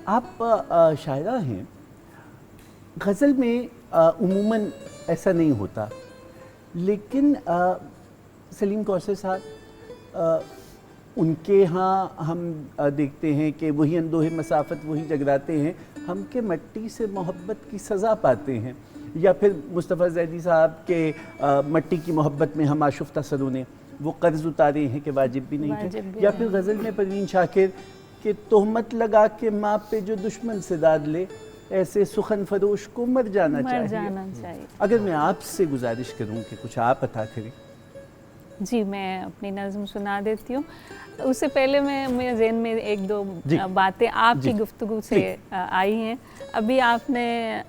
آپ شاعرہ ہیں. غزل میں عموماً ایسا نہیں ہوتا, لیکن سلیم کوثر صاحب, ان کے ہاں ہم دیکھتے ہیں کہ وہی اندوہ مسافت وہی جگراتے ہیں, ہم کے مٹی سے محبت کی سزا پاتے ہیں. یا پھر مصطفیٰ زیدی صاحب کے مٹی کی محبت میں ہم آشفتہ سروں نے وہ قرض اتارے ہیں کہ واجب بھی نہیں تھے. یا پھر غزل میں پروین شاکر کہ تہمت لگا کے ماں پہ جو دشمن سے داد لے, ایسے سخن فروش کو مر جانا چاہیے. اگر میں آپ سے گزارش کروں کہ کچھ آپ عطا کریں. جی, میں اپنی نظم سنا دیتی ہوں. اس سے پہلے میرے ذہن میں ایک دو باتیں آپ کی گفتگو سے آئی ہیں. ابھی آپ نے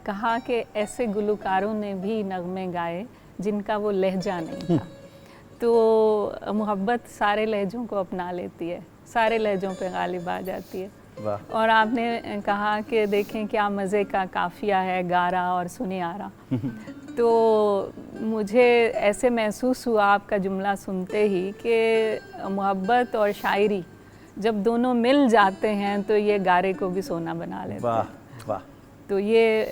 کہا کہ ایسے گلوکاروں نے بھی نغمے گائے جن کا وہ لہجہ نہیں تھا. تو محبت سارے لہجوں کو اپنا لیتی ہے, سارے لہجوں پہ غالب آ جاتی ہے. اور آپ نے کہا کہ دیکھیں کیا مزے کا قافیہ ہے, گارا اور سنیارا. تو مجھے ایسے محسوس ہوا آپ کا جملہ سنتے ہی کہ محبت اور شاعری جب دونوں مل جاتے ہیں تو یہ گارے کو بھی سونا بنا لیتے ہیں. تو یہ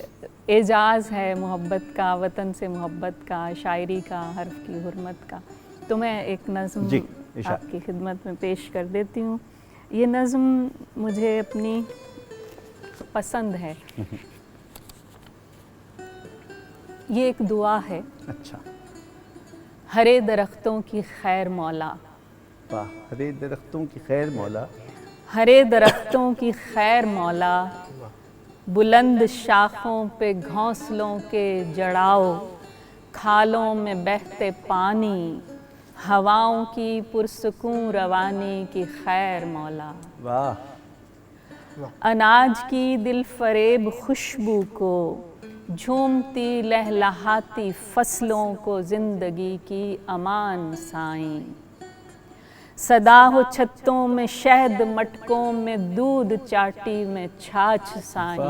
اعجاز ہے محبت کا, وطن سے محبت کا, شاعری کا, حرف کی حرمت کا. تو میں ایک نظم آپ کی خدمت میں پیش کر دیتی ہوں. یہ نظم مجھے اپنی پسند ہے. یہ ایک دعا ہے. اچھا. ہرے درختوں کی خیر مولا. واہ, ہرے درختوں کی خیر مولا. ہرے درختوں کی خیر مولا, بلند شاخوں پہ گھونسلوں کے جڑاؤ, کھالوں میں بہتے پانی, ہواؤں کی پرسکون روانی کی خیر مولا. واہ. اناج کی دل فریب خوشبو کو, جھومتی لہلہاتی فصلوں کو زندگی کی امان سائیں. صدا ہو چھتوں میں شہد, مٹکوں میں دودھ, چاٹی میں چھاچھ سائیں.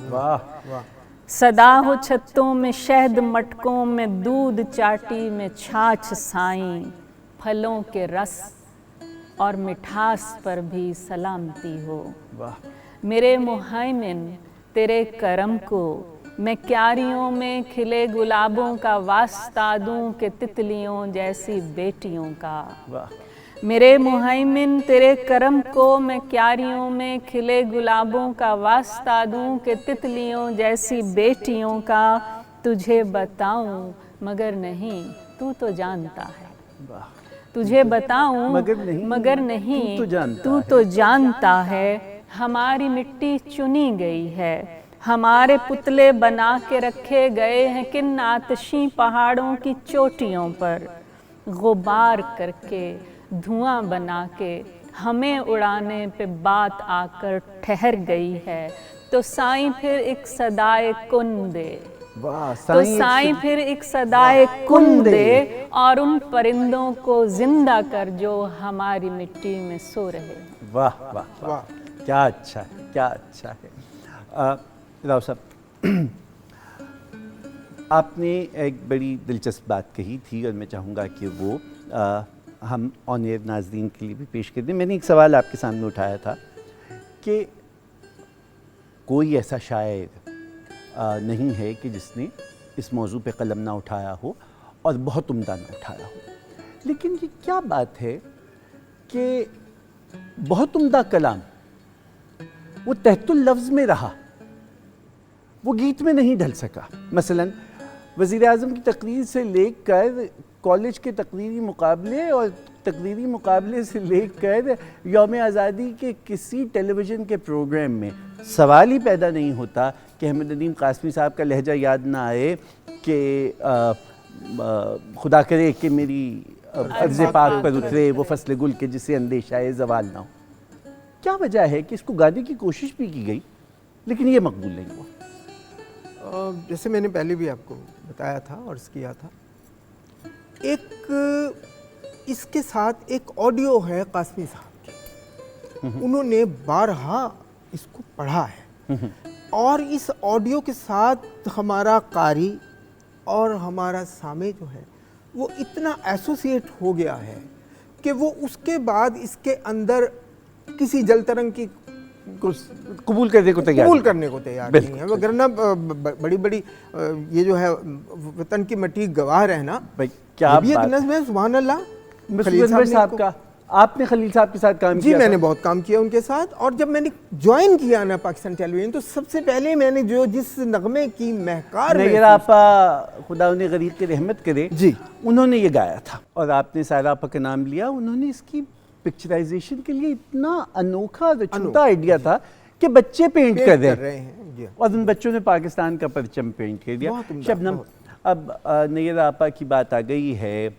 واہ. صدا ہو چھتوں میں شہد, مٹکوں میں دودھ, چاٹی میں چھاچھ سائیں. پھلوں کے رس اور مٹھاس پر بھی سلامتی ہو. میرے مہیمن تیرے کرم کو میں کیاریوں میں کھلے گلابوں کا واسطہ دوں کہ تتلیوں جیسی بیٹیوں کا. میرے مہیمن تیرے کرم کو میں کیاریوں میں کھلے گلابوں کا واسطہ دوں کہ تتلیوں جیسی بیٹیوں کا. تجھے بتاؤں مگر نہیں تو تو جانتا ہے. تجھے بتاؤں مگر نہیں تو تو جانتا ہے. ہماری مٹی چنی گئی ہے, ہمارے پتلے بنا کے رکھے گئے ہیں کن آتشیں پہاڑوں کی چوٹیوں پر. غبار کر کے دھواں بنا کے ہمیں اڑانے پہ بات آ کر ٹھہر گئی ہے. تو سائیں پھر ایک صدائے کن دے. تو سائیں پھر ایک صدائے کن دے اور ان پرندوں کو زندہ کر جو ہماری مٹی میں سو رہے ہیں. واہ واہ واہ, کیا اچھا ہے, کیا اچھا ہے. راؤ صاحب, آپ نے ایک بڑی دلچسپ بات کہی تھی اور میں چاہوں گا کہ وہ ہم آن ایئر ناظرین کے لیے بھی پیش کر دیں. میں نے ایک سوال آپ کے سامنے اٹھایا تھا کہ کوئی ایسا شاعر نہیں ہے کہ جس نے اس موضوع پہ قلم نہ اٹھایا ہو اور بہت عمدہ نہ اٹھایا ہو. لیکن یہ کیا بات ہے کہ بہت عمدہ کلام وہ تحت اللفظ میں رہا, وہ گیت میں نہیں ڈھل سکا. مثلا وزیر اعظم کی تقریر سے لے کر کالج کے تقریری مقابلے اور تقریری مقابلے سے لے کر یوم آزادی کے کسی ٹیلی ویژن کے پروگرام میں سوال ہی پیدا نہیں ہوتا کہ احمد ندیم قاسمی صاحب کا لہجہ یاد نہ آئے کہ خدا کرے کہ میری عرض پاک پر اترے وہ فصل گل کے جسے اندیشہ زوال نہ ہو. کیا وجہ ہے کہ اس کو گانے کی کوشش بھی کی گئی لیکن یہ مقبول نہیں ہوا؟ جیسے میں نے پہلے بھی آپ کو بتایا تھا اور اس کیا تھا, ایک اس کے ساتھ ایک آڈیو ہے قاسمی صاحب کی, انہوں نے بارہا اس کو پڑھا ہے اور اس آڈیو کے ساتھ ہمارا قاری اور ہمارا سامع جو ہے وہ اتنا ایسوسیٹ ہو گیا ہے کہ وہ اس کے بعد اس کے اندر کسی جل ترنگ کی قبول کرنے کو تیار قبول کرنے کو تیار نہیں ہے، وگرنہ بڑی بڑی یہ جو ہے وطن کی مٹی گواہ رہنا، بھائی کیا یہ ایک نظم ہے، سبحان اللہ۔ مسعود انور صاحب کا، آپ نے خلیل صاحب کے ساتھ کام جی کیا؟ میں نے بہت کام کیا ان کے ساتھ، اور جب میں نے جوائن کیا نا پاکستان ٹیلی ویژن تو سب سے پہلے میں نے جس نغمے کی مہکار نیر آپا خدا انہیں غریق کی رحمت کرے، جی انہوں نے یہ گایا تھا اور آپ نے سائرہ آپا کا نام لیا، انہوں نے اس کی پکچرائزیشن کے لیے اتنا انوکھا چھوٹا آئیڈیا تھا کہ بچے پینٹ کر رہے ہیں اور ان بچوں نے پاکستان کا پرچم پینٹ کر دیا۔ شبنم، اب نیر آپا کی بات آ گئی ہے،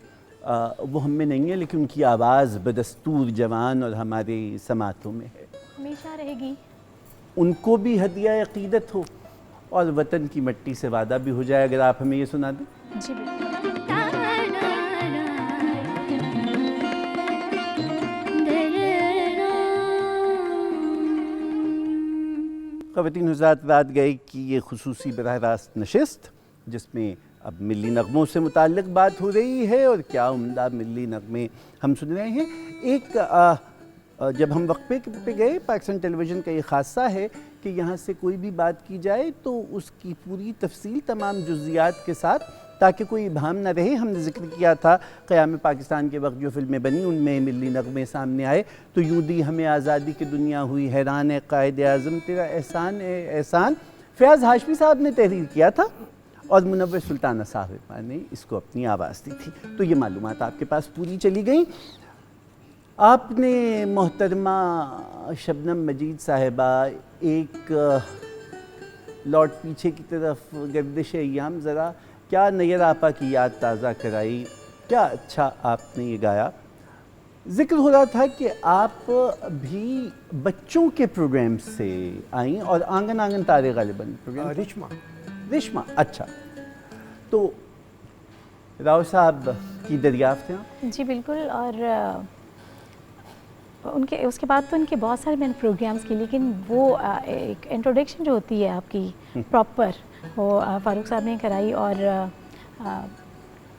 وہ ہم میں نہیں ہے لیکن ان کی آواز بدستور جوان اور ہمارے سماعتوں میں ہے، ہمیشہ رہے گی۔ ان کو بھی ہدیہ عقیدت ہو اور وطن کی مٹی سے وعدہ بھی ہو جائے، اگر آپ ہمیں یہ سنا دیں۔ جی بالکل۔ خواتین حضرات، رات گئے کی یہ خصوصی براہ راست نشست جس میں اب ملی نغموں سے متعلق بات ہو رہی ہے، اور کیا عمدہ ملی نغمے ہم سن رہے ہیں۔ ایک جب ہم وقفے پہ گئے، پاکستان ٹیلی ویژن کا یہ خاصہ ہے کہ یہاں سے کوئی بھی بات کی جائے تو اس کی پوری تفصیل تمام جزیات کے ساتھ، تاکہ کوئی ابہام نہ رہے۔ ہم نے ذکر کیا تھا قیام پاکستان کے وقت جو فلمیں بنی ان میں ملی نغمے سامنے آئے، تو یوں دی ہمیں آزادی کی دنیا ہوئی حیران ہے قائد اعظم تیرا احسان ہے احسان، فیاض ہاشمی صاحب نے تحریر کیا تھا اور منور سلطانہ صاحبہ نے اس کو اپنی آواز دی تھی۔ تو یہ معلومات آپ کے پاس پوری چلی گئیں۔ آپ نے محترمہ شبنم مجید صاحبہ ایک لوٹ پیچھے کی طرف گردش ایام ذرا کیا نیر آپا کی یاد تازہ کرائی، کیا اچھا آپ نے یہ گایا۔ ذکر ہو رہا تھا کہ آپ بھی بچوں کے پروگرام سے آئیں اور آنگن آنگن تارے غالباً پروگرام ریشما، اچھا، تو راؤ صاحب کی دریافت ہیں؟ جی بالکل، اور ان کے اس کے بعد تو ان کے بہت سارے میں نے پروگرامز کی، لیکن وہ ایک انٹروڈکشن جو ہوتی ہے آپ کی پراپر، وہ فاروق صاحب نے کرائی، اور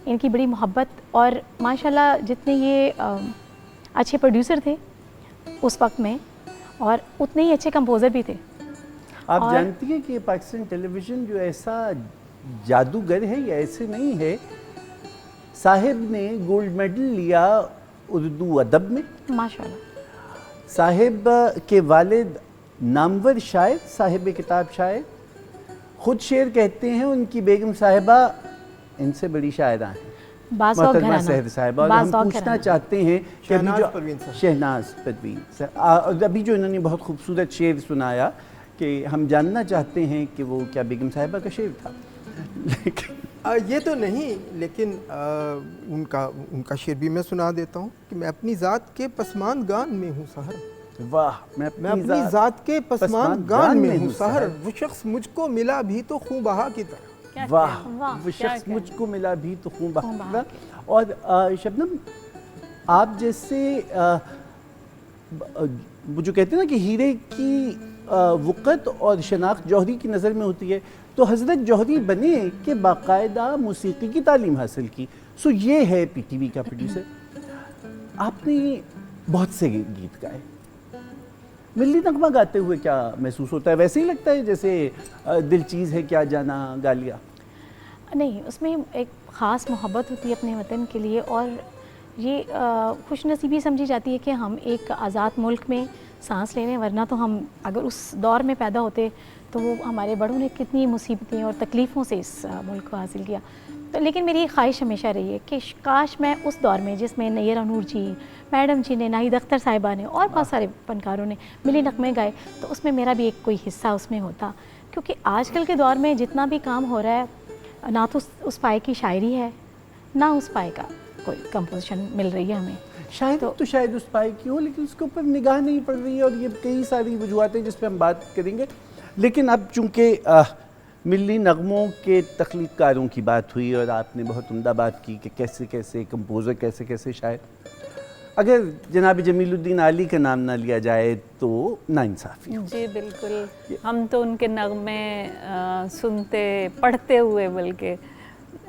ان کی بڑی محبت، اور ماشاءاللہ جتنے یہ اچھے پروڈیوسر تھے اس وقت میں، اور اتنے ہی اچھے کمپوزر بھی تھے۔ آپ جانتی ہیں کہ پاکستان ٹیلی ویژن جو ایسا جادوگر ہے یا ایسے نہیں ہے، صاحب نے گولڈ میڈل لیا اردو ادب میں، ماشاءاللہ۔ صاحب کے والد نامور شاعر، صاحب کتاب شاعر، خود شعر کہتے ہیں، ان کی بیگم صاحبہ ان سے بڑی شاعرہ ہیں، محترمہ سحر صاحبہ، اور ہم پوچھنا چاہتے ہیں کہ شہناز پروین صاحب، ابھی جو انہوں نے بہت خوبصورت شعر سنایا، کہ ہم جاننا چاہتے ہیں کہ وہ کیا بیگم صاحبہ کا شعر تھا؟ یہ تو نہیں، لیکن ان کا شعر بھی میں سنا دیتا ہوں کہ میں اپنی ذات کے پسماندگان میں ہوں سحر، واہ، میں اپنی ذات کے پسماندگان میں ہوں سحر، وہ شخص مجھ کو ملا بھی تو خوں بہا کی طرح، واہ، وہ شخص مجھ کو ملا بھی تو خوں بہا کی طرح۔ اور شبنم، آپ جیسے وہ جو کہتے ہیں نا کہ ہیرے کی وقت اور شناخت جوہری کی نظر میں ہوتی ہے، تو حضرت جوہری بنے کہ باقاعدہ موسیقی کی تعلیم حاصل کی، سو یہ ہے پی ٹی وی کا پروڈیوسر۔ آپ نے بہت سے گیت گائے، ملی نغمہ گاتے ہوئے کیا محسوس ہوتا ہے؟ ویسے ہی لگتا ہے جیسے دل چیز ہے کیا جانا گا لیا؟ نہیں، اس میں ایک خاص محبت ہوتی ہے اپنے وطن کے لیے، اور یہ خوش نصیبی سمجھی جاتی ہے کہ ہم ایک آزاد ملک میں سانس لے رہے ہیں، ورنہ تو ہم اگر اس دور میں پیدا ہوتے تو وہ ہمارے بڑوں نے کتنی مصیبتیں اور تکلیفوں سے اس ملک کو حاصل کیا۔ تو لیکن میری خواہش ہمیشہ رہی ہے کہ کاش میں اس دور میں جس میں نیرہ نور جی، میڈم جی نے، ناہید اختر صاحبہ نے اور بہت سارے فنکاروں نے ملی نغمے گائے، تو اس میں میرا بھی ایک کوئی حصہ اس میں ہوتا، کیونکہ آج کل کے دور میں جتنا بھی کام ہو رہا ہے، نہ تو اس پائے کی شاعری ہے، نہ اس پائے کا کوئی کمپوزیشن مل رہی ہے ہمیں۔ شاید تو شاید اس پائے کی ہو، لیکن اس کے اوپر نگاہ نہیں پڑ رہی ہے، اور یہ کئی ساری وجوہات ہیں جس پہ ہم بات کریں گے۔ لیکن اب چونکہ ملی نغموں کے تخلیق کاروں کی بات ہوئی اور آپ نے بہت عمدہ بات کی کہ کیسے کیسے کمپوزر، کیسے کیسے شاعر، اگر جناب جمیل الدین عالی کا نام نہ لیا جائے تو ناانصافی ہو۔ جی بالکل، ہم تو ان کے نغمے سنتے پڑھتے ہوئے بلکہ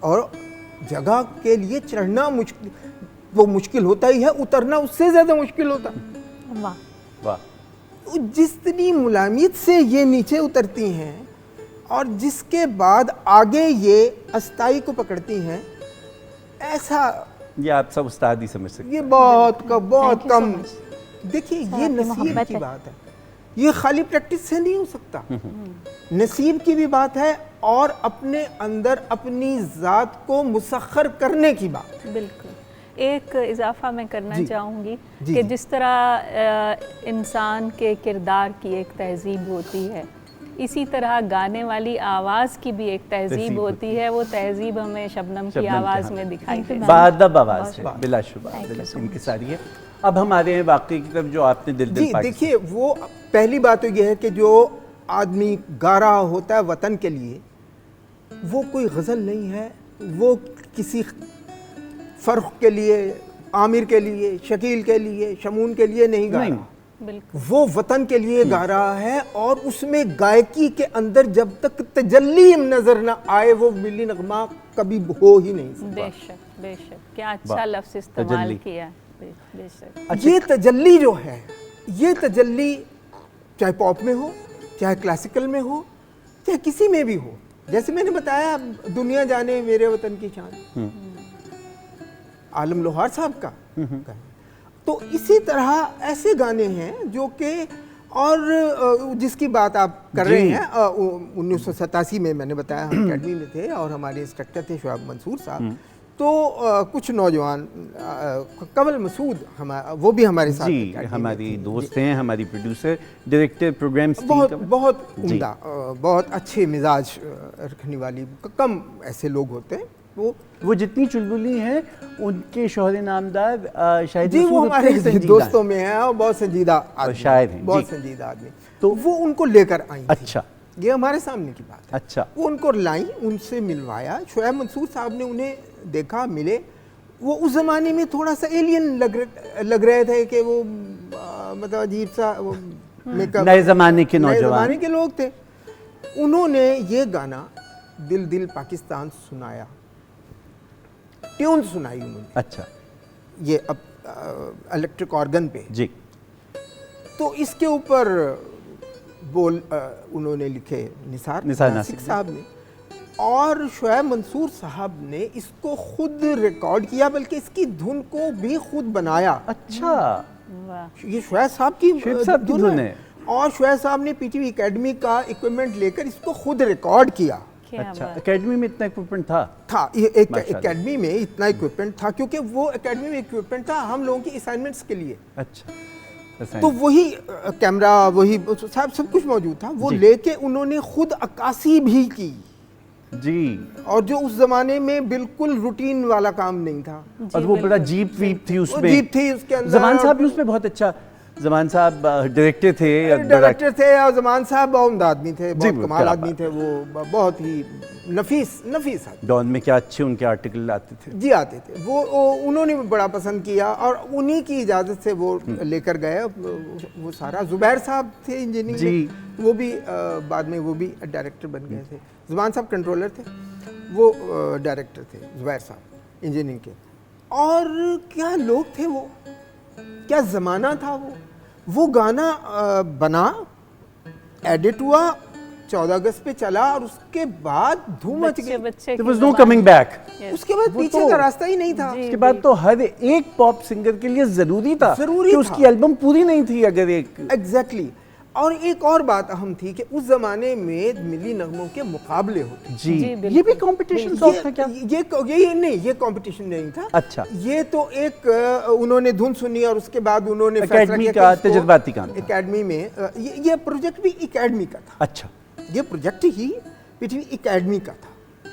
اور جگہ کے لیے چڑھنا وہ مشکل ہوتا ہی ہے، اترنا اس سے زیادہ مشکل ہوتا. واہ واہ. جتنی ملائمیت سے یہ نیچے اترتی ہیں اور جس کے بعد آگے یہ استائی کو پکڑتی ہیں، ایسا یہ آپ سب استاد ہی سمجھ سکتے یہ بہت Thank you so come. much. دیکھیے سر، یہ آپ کی نصیب محبت کی ہے. بات ہے، یہ خالی پریکٹس سے نہیں ہو سکتا. نصیب کی بھی بات ہے اور اپنے اندر اپنی ذات کو مسخر کرنے کی بات. بالکل. ایک اضافہ میں کرنا جی. چاہوں گی جی، کہ جی. جس طرح انسان کے کردار کی ایک تہذیب ہوتی ہے، اسی طرح گانے والی آواز کی بھی ایک تہذیب ہوتی ہے. وہ تہذیب ہمیں شبنم کی آواز میں دکھائی Thank you, دیتی ma'am. ہے. بادب آواز ہے بہت بلا شبہ، Thank you so in much. کی ساری ہے. اب ہم آ رہے ہیں واقعے کی طرف جو آپ نے دل جی پاکستان. دیکھیے، وہ پہلی بات تو یہ ہے کہ جو آدمی گا رہا ہوتا ہے وطن کے لیے، وہ کوئی غزل نہیں ہے، وہ کسی فرخ کے لیے، عامر کے لیے، شکیل کے لیے، شمون کے لیے نہیں گا رہا. بالکل. وہ وطن کے لیے گا رہا ہے، اور اس میں گائکی کے اندر جب تک تجلی نظر نہ آئے وہ ملی نغمہ کبھی ہو ہی نہیں سکتا. بے شک بے شک. کیا اچھا واہ. لفظ استعمال تجلی. کیا. بے شک. یہ تجلی جو ہے، یہ تجلی چاہے پاپ میں ہو، چاہے کلاسیکل میں ہو، چاہے کسی میں بھی ہو. جیسے میں نے بتایا دنیا جانے میرے وطن کی شان، عالم لوہار صاحب کا. تو اسی طرح ایسے گانے ہیں جو کہ، اور جس کی بات آپ کر رہے ہیں، 1987 میں نے بتایا ہم اکیڈمی میں تھے اور ہمارے انسٹرکٹر تھے شعیب منصور صاحب. تو کچھ نوجوان، کمل مسعود وہ بھی ہمارے ساتھ جی اکیڈمی میں ہماری تھے. دوست ہیں، ہماری پروڈیوسر، ڈائریکٹر پروگرامز تھی. بہت عمدہ، بہت اچھے مزاج رکھنے والی، کم ایسے لوگ ہوتے ہیں. وہ جتنی چلبلی ہیں ان کے شوہر نامدار شاہد جی وہ مسعود ہمارے اتنے سنجیدہ دوستوں میں ہیں اور بہت سنجیدہ آدمی، شاعر ہیں. بہت جی. سنجیدہ آدمی. تو وہ ان کو لے کر آئیں تھیں. اچھا یہ ہمارے سامنے کی بات ہے. اچھا. وہ ان کو لائیں، ان سے ملوایا. شعیب منصور صاحب نے انہیں دیکھا، ملے. وہ اس زمانے میں تھوڑا سا ایلین لگ رہے تھے کہ وہ مطلب عجیب سا نئے زمانے کے نئے نوجوان، زمانے کے لوگ تھے. انہوں نے یہ گانا دل دل پاکستان سنایا، ٹیون سنائی انہوں نے. اچھا. یہ اب الیکٹرک آرگن پہ. جی. تو اس کے اوپر بول انہوں نے لکھے نثار ناسک صاحب نے، اور شعیب منصور صاحب نے اس کو خود ریکارڈ کیا، بلکہ اس کی دھن کو بھی خود بنایا. اچھا. واہ. یہ شعیب صاحب کی دھن ہے. اور شعیب صاحب نے پی ٹی وی اکیڈمی کا اکوپمنٹ لے کر اس کو خود ریکارڈ کیا. اچھا. اکیڈمی میں اتنا اکوپمنٹ تھا؟ ایک اکیڈمی میں اتنا اکوپمنٹ تھا، کیونکہ وہ اکیڈمی میں اکوپمنٹ تھا ہم لوگوں کی اسائنمنٹس کے لیے. اچھا. تو وہی کیمرہ، وہی صاحب سب کچھ موجود تھا. وہ لے کے انہوں نے خود عکاسی بھی کی. جی. اور جو اس زمانے میں بالکل روٹین والا کام نہیں تھا. اور وہ بڑا جیپ ویپ تھی اس میں. جیپ تھی اس کے اندر. زمان صاحب بھی اس میں بہت اچھا، زمان صاحب ڈائریکٹر تھے. ڈائریکٹر تھے، اور زمان صاحب بہت عمدہ آدمی تھے، بہت کمال آدمی تھے. وہ بہت ہی نفیس آدمی. ڈان میں کیا اچھے ان کے آرٹیکل آتے تھے. جی آتے تھے. وہ انہوں نے بڑا پسند کیا اور انہی کی اجازت سے وہ لے کر گئے. وہ سارا زبیر صاحب تھے انجینئرنگ میں، وہ بھی بعد میں وہ بھی ڈائریکٹر بن گئے تھے. زبان صاحب کنٹرولر تھے، وہ ڈائریکٹر تھے زبیر صاحب انجینئرنگ کے. اور کیا لوگ تھے وہ، کیا زمانہ تھا. وہ گانا بنا، ایڈٹ ہوا، 14 اگست پہ چلا، اور اس کے بعد دھوم مچ گئی. There was no coming back. اس کے بعد پیچھے کا راستہ ہی نہیں تھا. اس کے بعد تو ہر ایک پاپ سنگر کے لیے ضروری تھا کہ اس کی البم پوری نہیں تھی اگر ایک. ایگزیکٹلی. اور ایک اور بات اہم تھی کہ اس زمانے میں ملی نغموں کے مقابلے ہوتے. جی یہ بھی کمپٹیشن سانگ تھا کیا؟ یہ نہیں، یہ کمپٹیشن نہیں تھا. اچھا. یہ تو ایک انہوں نے دھن سنی اور اس کے بعد انہوں نے اکیڈمی کا تجرباتی کام. اکیڈمی میں یہ پروجیکٹ بھی اکیڈمی کا تھا. اچھا. یہ پروجیکٹ ہی پی ٹی وی اکیڈمی کا تھا.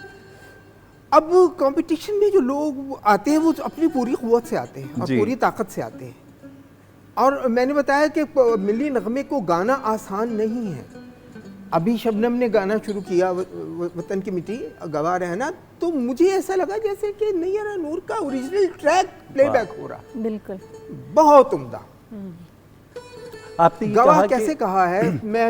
اب کمپٹیشن میں جو لوگ آتے ہیں وہ اپنی پوری قوت سے آتے ہیں اور پوری طاقت سے آتے ہیں. اور میں نے بتایا کہ ملی نغمے کو گانا آسان نہیں ہے. ابھی شبنم نے گانا شروع کیا وطن کی مٹی گواہ رہنا، تو مجھے ایسا لگا جیسے کہ نیرا نور کا اوریجنل ٹریک پلے بیک ہو رہا. بالکل. بہت عمدہ. آپ نے گواہ کیسے کہا ہے، میں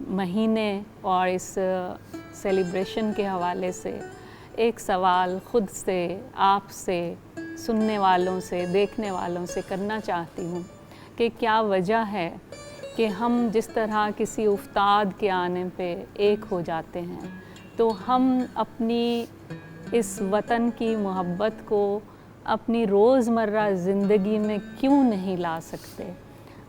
مہینے اور اس سیلیبریشن کے حوالے سے ایک سوال خود سے، آپ سے، سننے والوں سے، دیکھنے والوں سے کرنا چاہتی ہوں کہ کیا وجہ ہے کہ ہم جس طرح کسی افتاد کے آنے پہ ایک ہو جاتے ہیں تو ہم اپنی اس وطن کی محبت کو اپنی روزمرہ زندگی میں کیوں نہیں لا سکتے؟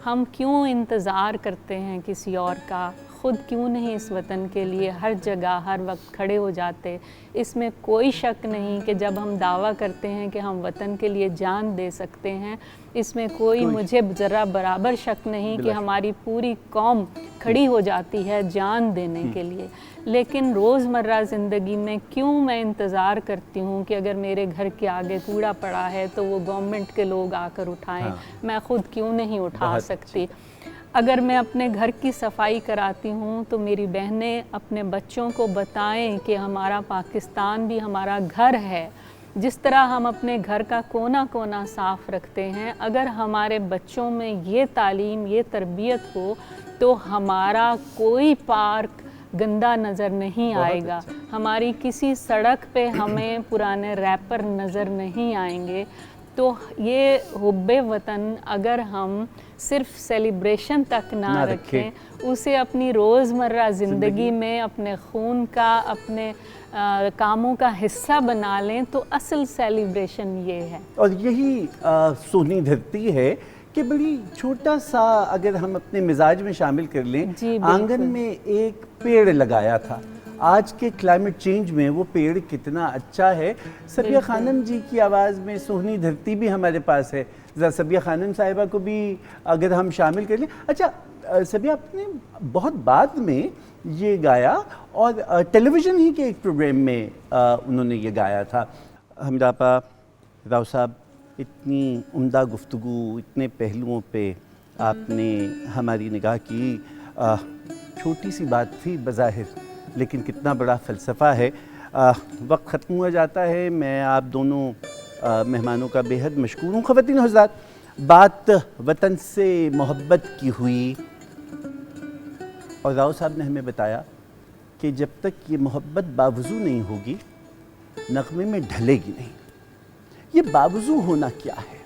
ہم کیوں انتظار کرتے ہیں کسی اور کا؟ خود کیوں نہیں اس وطن کے لیے ہر جگہ ہر وقت کھڑے ہو جاتے؟ اس میں کوئی شک نہیں کہ جب ہم دعویٰ کرتے ہیں کہ ہم وطن کے لیے جان دے سکتے ہیں، اس میں کوئی مجھے ذرا برابر شک نہیں کہ ہماری پوری قوم کھڑی ہو جاتی ہے جان دینے کے لیے۔ لیکن روزمرہ زندگی میں کیوں میں انتظار کرتی ہوں کہ اگر میرے گھر کے آگے کوڑا پڑا ہے تو وہ گورنمنٹ کے لوگ آ کر اٹھائیں، میں خود کیوں نہیں اٹھا سکتی؟ اگر میں اپنے گھر کی صفائی کراتی ہوں تو میری بہنیں اپنے بچوں کو بتائیں کہ ہمارا پاکستان بھی ہمارا گھر ہے۔ جس طرح ہم اپنے گھر کا کونا کونا صاف رکھتے ہیں، اگر ہمارے بچوں میں یہ تعلیم، یہ تربیت ہو تو ہمارا کوئی پارک گندا نظر نہیں آئے گا، ہماری کسی سڑک پہ ہمیں پرانے ریپر نظر نہیں آئیں گے۔ تو یہ حب وطن اگر ہم صرف سیلیبریشن تک نہ رکھیں، اسے اپنی روزمرہ زندگی میں اپنے خون کا، اپنے کاموں کا حصہ بنا لیں تو اصل سیلیبریشن یہ ہے۔ اور یہی سونی دھرتی ہے کہ بڑی چھوٹا سا اگر ہم اپنے مزاج میں شامل کر لیں، آنگن میں ایک پیڑ لگایا تھا، آج کے کلائمیٹ چینج میں وہ پیڑ کتنا اچھا ہے۔ سبیہ خانم جی کی آواز میں سونی دھرتی بھی ہمارے پاس ہے، ذرا سبیہ خانم صاحبہ کو بھی اگر ہم شامل کر لیں۔ اچھا سبیہ، آپ نے بہت بعد میں یہ گایا اور ٹیلی ویژن ہی کے ایک پروگرام میں انہوں نے یہ گایا تھا۔ حمید آپا، راؤ صاحب، اتنی عمدہ گفتگو، اتنے پہلوؤں پہ آپ نے ہماری نگاہ کی۔ چھوٹی سی بات تھی بظاہر، لیکن کتنا بڑا فلسفہ ہے۔ وقت ختم ہوا جاتا ہے، میں آپ دونوں مہمانوں کا بے حد مشکور ہوں۔ خواتین و حضرات، بات وطن سے محبت کی ہوئی اور راؤ صاحب نے ہمیں بتایا کہ جب تک یہ محبت باوضو نہیں ہوگی، نغمے میں ڈھلے گی نہیں۔ یہ باوضو ہونا کیا ہے؟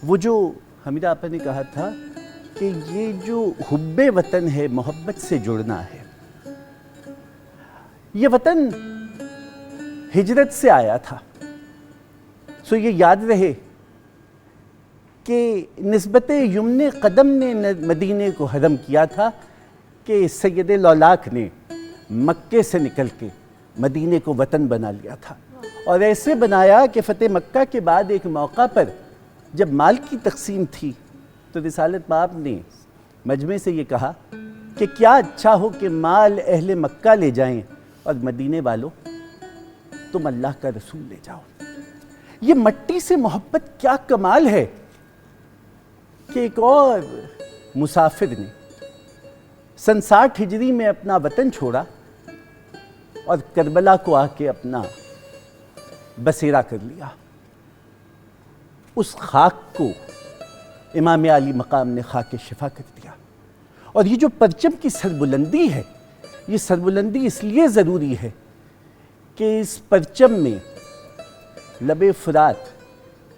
وہ جو حمیدہ آپا نے کہا تھا کہ یہ جو حب وطن ہے، محبت سے جڑنا ہے۔ یہ وطن ہجرت سے آیا تھا، سو یہ یاد رہے کہ نسبت یمن قدم نے مدینے کو حرم کیا تھا کہ سید لولاک نے مکے سے نکل کے مدینے کو وطن بنا لیا تھا، اور ایسے بنایا کہ فتح مکہ کے بعد ایک موقع پر جب مال کی تقسیم تھی تو رسالت باب نے مجمع سے یہ کہا کہ کیا اچھا ہو کہ مال اہل مکہ لے جائیں اور مدینے والوں تم اللہ کا رسول لے جاؤ۔ یہ مٹی سے محبت کیا کمال ہے کہ ایک اور مسافر نے سن 60 ہجری میں اپنا وطن چھوڑا اور کربلا کو آ کے اپنا بسیرا کر لیا۔ اس خاک کو امام علی مقام نے خاک شفا کر دیا۔ اور یہ جو پرچم کی سربلندی ہے، یہ سربلندی اس لیے ضروری ہے کہ اس پرچم میں لب فرات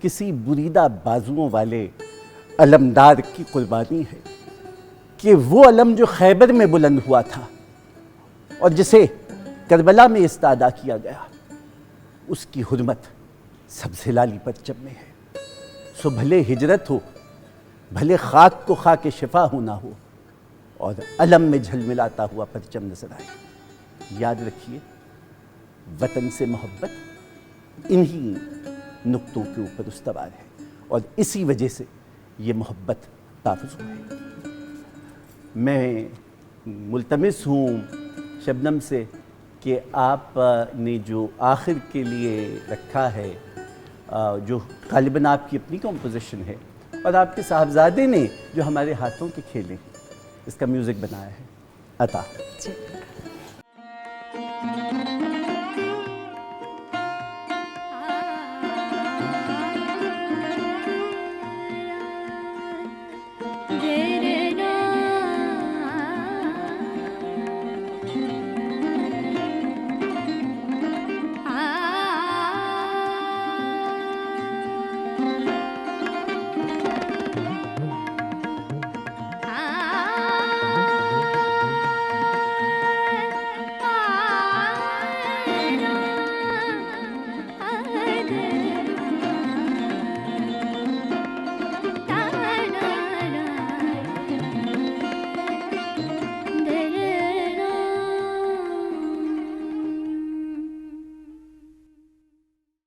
کسی بریدہ بازوؤں والے علمدار کی قربانی ہے، کہ وہ علم جو خیبر میں بلند ہوا تھا اور جسے کربلا میں استعدا کیا گیا، اس کی حرمت سبز ہلالی پرچم میں ہے۔ سو بھلے ہجرت ہو، بھلے خاک کو خاک شفا ہونا ہو، اور علم میں جھلملاتا ہوا پرچم نظر آئے۔ یاد رکھیے، وطن سے محبت انہی نقطوں کے اوپر استوار ہے، اور اسی وجہ سے یہ محبت باوضو ہے۔ میں ملتمس ہوں شبنم سے کہ آپ نے جو آخر کے لیے رکھا ہے، جو غالباً آپ کی اپنی کمپوزیشن ہے، اور آپ کے صاحبزادے نے جو ہمارے ہاتھوں کے کھیلے، اس کا میوزک بنایا ہے عطا۔ جی